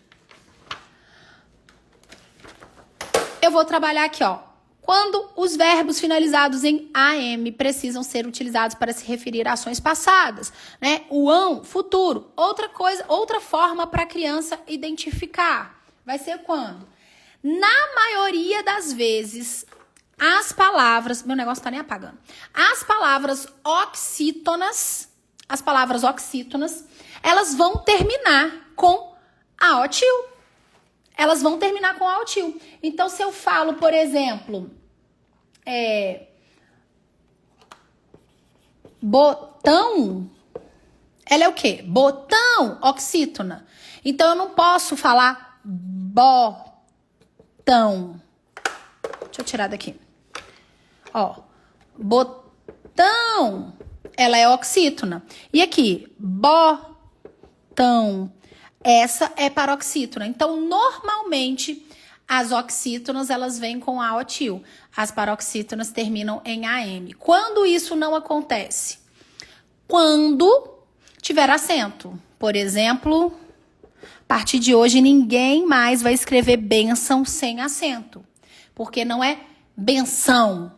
Eu vou trabalhar aqui, ó. Quando os verbos finalizados em AM precisam ser utilizados para se referir a ações passadas, né? O ão, futuro. Outra forma para a criança identificar. Vai ser quando? Na maioria das vezes, as palavras... Meu negócio tá nem apagando. As palavras oxítonas, elas vão terminar com AOTIL. Elas vão terminar com AOTIL. Então, se eu falo, por exemplo, botão, ela é o quê? Botão, oxítona. Então, eu não posso falar botão. Deixa eu tirar daqui. Ó, botão. botão, ela é oxítona. E aqui, botão, essa é paroxítona. Então, normalmente, as oxítonas, elas vêm com AOtil. As paroxítonas terminam em AM. Quando isso não acontece? Quando tiver acento. Por exemplo, a partir de hoje, ninguém mais vai escrever bênção sem acento. Porque não é benção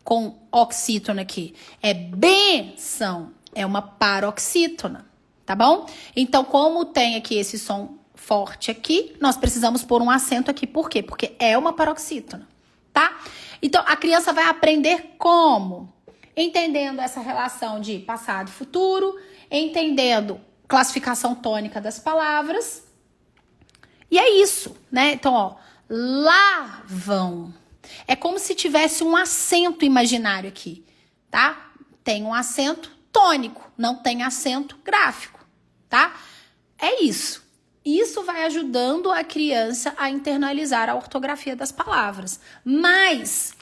com oxítona aqui. É benção. É uma paroxítona. Tá bom? Então, como tem aqui esse som forte aqui, nós precisamos pôr um acento aqui. Por quê? Porque é uma paroxítona, tá? Então, a criança vai aprender como? Entendendo essa relação de passado e futuro, entendendo classificação tônica das palavras. E é isso, né? Então, ó, lavam. É como se tivesse um acento imaginário aqui, tá? Tem um acento tônico, não tem acento gráfico, tá? É isso. Isso vai ajudando a criança a internalizar a ortografia das palavras. Mas,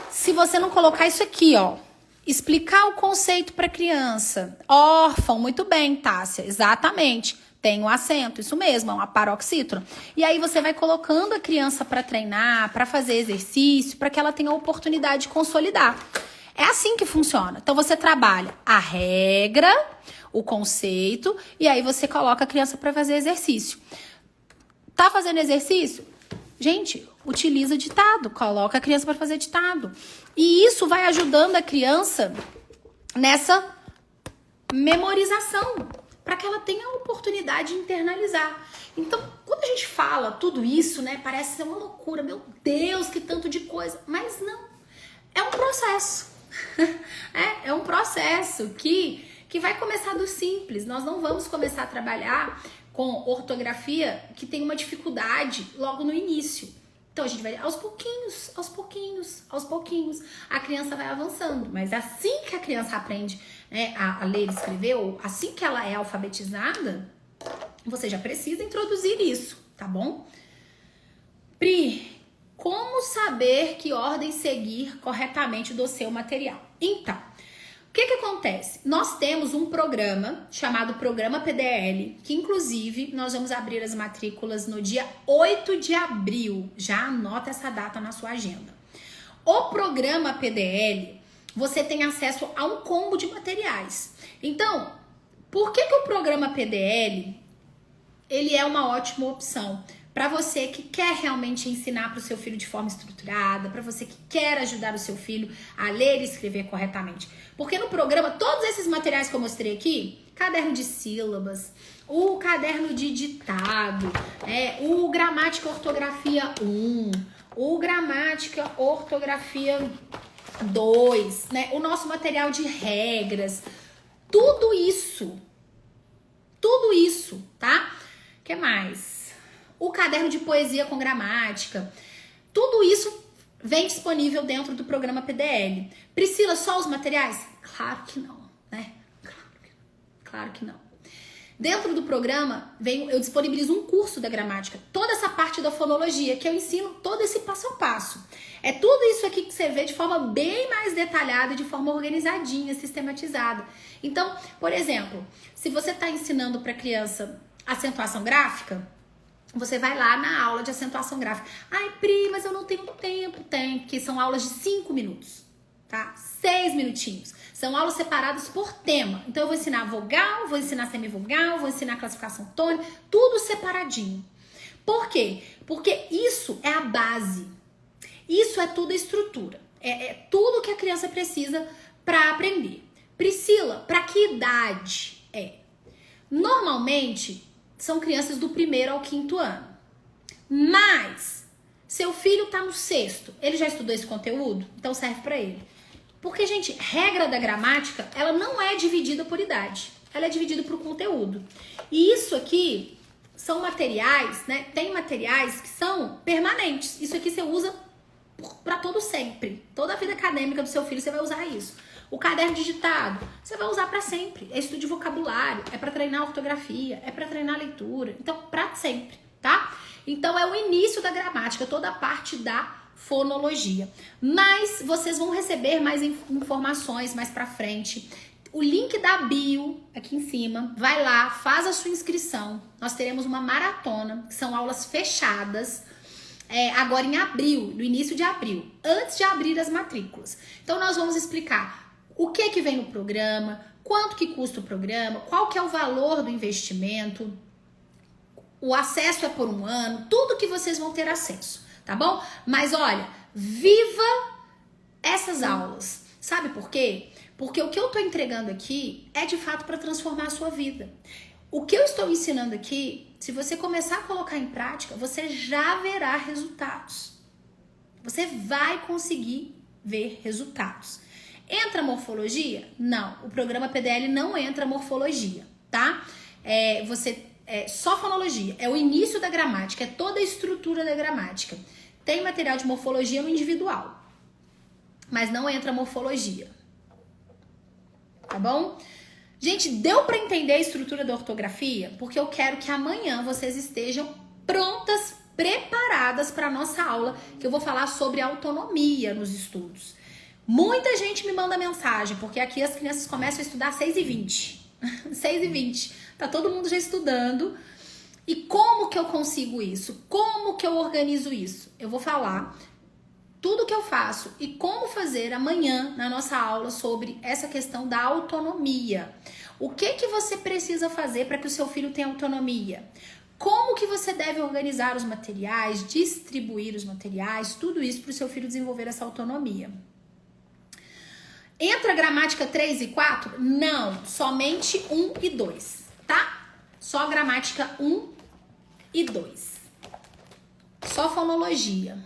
se você não colocar isso aqui, ó, explicar o conceito para a criança. Órfão, muito bem, Tássia, exatamente. Tem um acento, isso mesmo, é uma paroxítona. E aí você vai colocando a criança para treinar, para fazer exercício, para que ela tenha a oportunidade de consolidar. É assim que funciona. Então você trabalha a regra, o conceito, e aí você coloca a criança para fazer exercício. Tá fazendo exercício? Gente, utiliza ditado, coloca a criança para fazer ditado. E isso vai ajudando a criança nessa memorização, para que ela tenha a oportunidade de internalizar. Então, quando a gente fala tudo isso, né, parece ser uma loucura. Meu Deus, que tanto de coisa. Mas não, é um processo. É um processo que vai começar do simples. Nós não vamos começar a trabalhar com ortografia que tem uma dificuldade logo no início. Então a gente vai aos pouquinhos, aos pouquinhos, aos pouquinhos. A criança vai avançando, mas assim que a criança aprende, né, a ler e escrever, ou assim que ela é alfabetizada, você já precisa introduzir isso, tá bom? Pri, como saber que ordem seguir corretamente do seu material? Então, o que acontece? Nós temos um programa chamado Programa PDL, que inclusive nós vamos abrir as matrículas no dia 8 de abril. Já anota essa data na sua agenda. O Programa PDL, você tem acesso a um combo de materiais. Então, por que o Programa PDL, ele é uma ótima opção? Para você que quer realmente ensinar para o seu filho de forma estruturada, para você que quer ajudar o seu filho a ler e escrever corretamente. Porque no programa, todos esses materiais que eu mostrei aqui, caderno de sílabas, o caderno de ditado, o Gramática Ortografia 1, o Gramática Ortografia 2, né, o nosso material de regras, tudo isso, tá? O que mais? O caderno de poesia com gramática, tudo isso vem disponível dentro do programa PDL. Priscila, só os materiais? Claro que não, né? Claro que não. Dentro do programa, eu disponibilizo um curso da gramática, toda essa parte da fonologia, que eu ensino todo esse passo a passo. É tudo isso aqui que você vê de forma bem mais detalhada, de forma organizadinha, sistematizada. Então, por exemplo, se você está ensinando para criança acentuação gráfica, você vai lá na aula de acentuação gráfica. Ai, Pri, mas eu não tenho tempo. Tem, porque são aulas de 5 minutos, tá? 6 minutinhos. São aulas separadas por tema. Então, eu vou ensinar vogal, vou ensinar semivogal, vou ensinar classificação tônica, tudo separadinho. Por quê? Porque isso é a base. Isso é tudo a estrutura. É tudo que a criança precisa para aprender. Priscila, para que idade é? Normalmente, são crianças do 1º ao 5º ano. Mas, seu filho tá no 6º, ele já estudou esse conteúdo? Então serve para ele. Porque, gente, regra da gramática, ela não é dividida por idade. Ela é dividida por conteúdo. E isso aqui são materiais, né? Tem materiais que são permanentes. Isso aqui você usa para todo sempre. Toda a vida acadêmica do seu filho você vai usar isso. O caderno de ditado, você vai usar para sempre. É estudo de vocabulário, é para treinar ortografia, é para treinar leitura. Então, para sempre, tá? Então, é o início da gramática, toda a parte da fonologia. Mas vocês vão receber mais informações mais pra frente. O link da bio aqui em cima, vai lá, faz a sua inscrição. Nós teremos uma maratona, que são aulas fechadas, agora em abril, no início de abril, antes de abrir as matrículas. Então nós vamos explicar o que vem no programa, quanto que custa o programa, qual que é o valor do investimento, o acesso é por 1 ano, tudo que vocês vão ter acesso, tá bom? Mas olha, viva essas aulas. Sabe por quê? Porque o que eu tô entregando aqui é de fato para transformar a sua vida. O que eu estou ensinando aqui, se você começar a colocar em prática, você já verá resultados. Você vai conseguir ver resultados. Entra morfologia? Não, o programa PDL não entra morfologia, tá? Só fonologia, é o início da gramática, é toda a estrutura da gramática. Tem material de morfologia no individual, mas não entra morfologia, tá bom? Gente, deu pra entender a estrutura da ortografia? Porque eu quero que amanhã vocês estejam prontas, preparadas para nossa aula, que eu vou falar sobre autonomia nos estudos. Muita gente me manda mensagem, porque aqui as crianças começam a estudar às 6h20. 6h20. Tá todo mundo já estudando. E como que eu consigo isso? Como que eu organizo isso? Eu vou falar tudo que eu faço e como fazer amanhã na nossa aula sobre essa questão da autonomia. O que você precisa fazer para que o seu filho tenha autonomia? Como que você deve organizar os materiais, distribuir os materiais, tudo isso para o seu filho desenvolver essa autonomia. Entra gramática 3 e 4? Não, somente 1 e 2, tá? Só gramática 1 e 2. Só fonologia.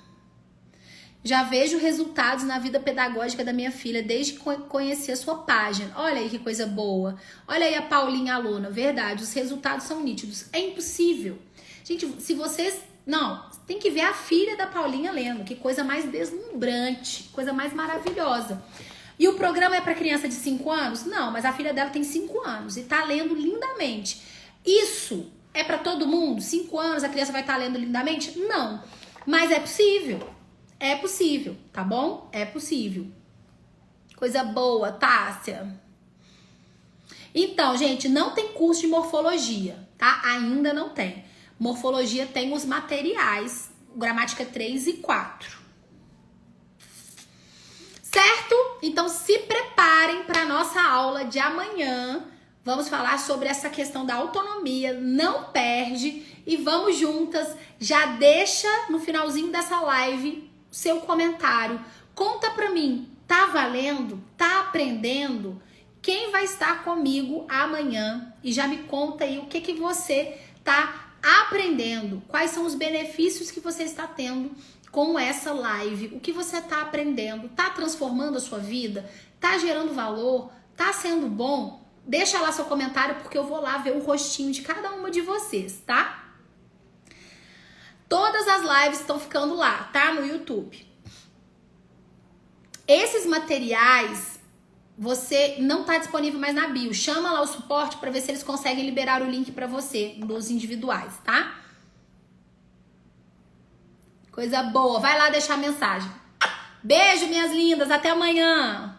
Já vejo resultados na vida pedagógica da minha filha desde que conheci a sua página. Olha aí que coisa boa. Olha aí a Paulinha, aluna. Verdade, os resultados são nítidos. É impossível. Gente, se vocês... Não, tem que ver a filha da Paulinha lendo. Que coisa mais deslumbrante, coisa mais maravilhosa. E o programa é para criança de 5 anos? Não, mas a filha dela tem 5 anos e tá lendo lindamente. Isso é para todo mundo? 5 anos a criança vai estar lendo lindamente? Não, mas é possível. É possível, tá bom? É possível. Coisa boa, Tássia. Então, gente, não tem curso de morfologia, tá? Ainda não tem. Morfologia tem os materiais, gramática 3 e 4. Certo? Então se preparem para nossa aula de amanhã. Vamos falar sobre essa questão da autonomia. Não perde e vamos juntas. Já deixa no finalzinho dessa live seu comentário. Conta pra mim, tá valendo? Tá aprendendo? Quem vai estar comigo amanhã? E já me conta aí o que você tá aprendendo. Quais são os benefícios que você está tendo com essa live, o que você tá aprendendo, tá transformando a sua vida, tá gerando valor, tá sendo bom? Deixa lá seu comentário porque eu vou lá ver o rostinho de cada uma de vocês, tá? Todas as lives estão ficando lá, tá? No YouTube. Esses materiais, você não tá disponível mais na bio. Chama lá o suporte para ver se eles conseguem liberar o link para você, nos individuais, tá? Coisa boa. Vai lá deixar a mensagem. Beijo, minhas lindas. Até amanhã.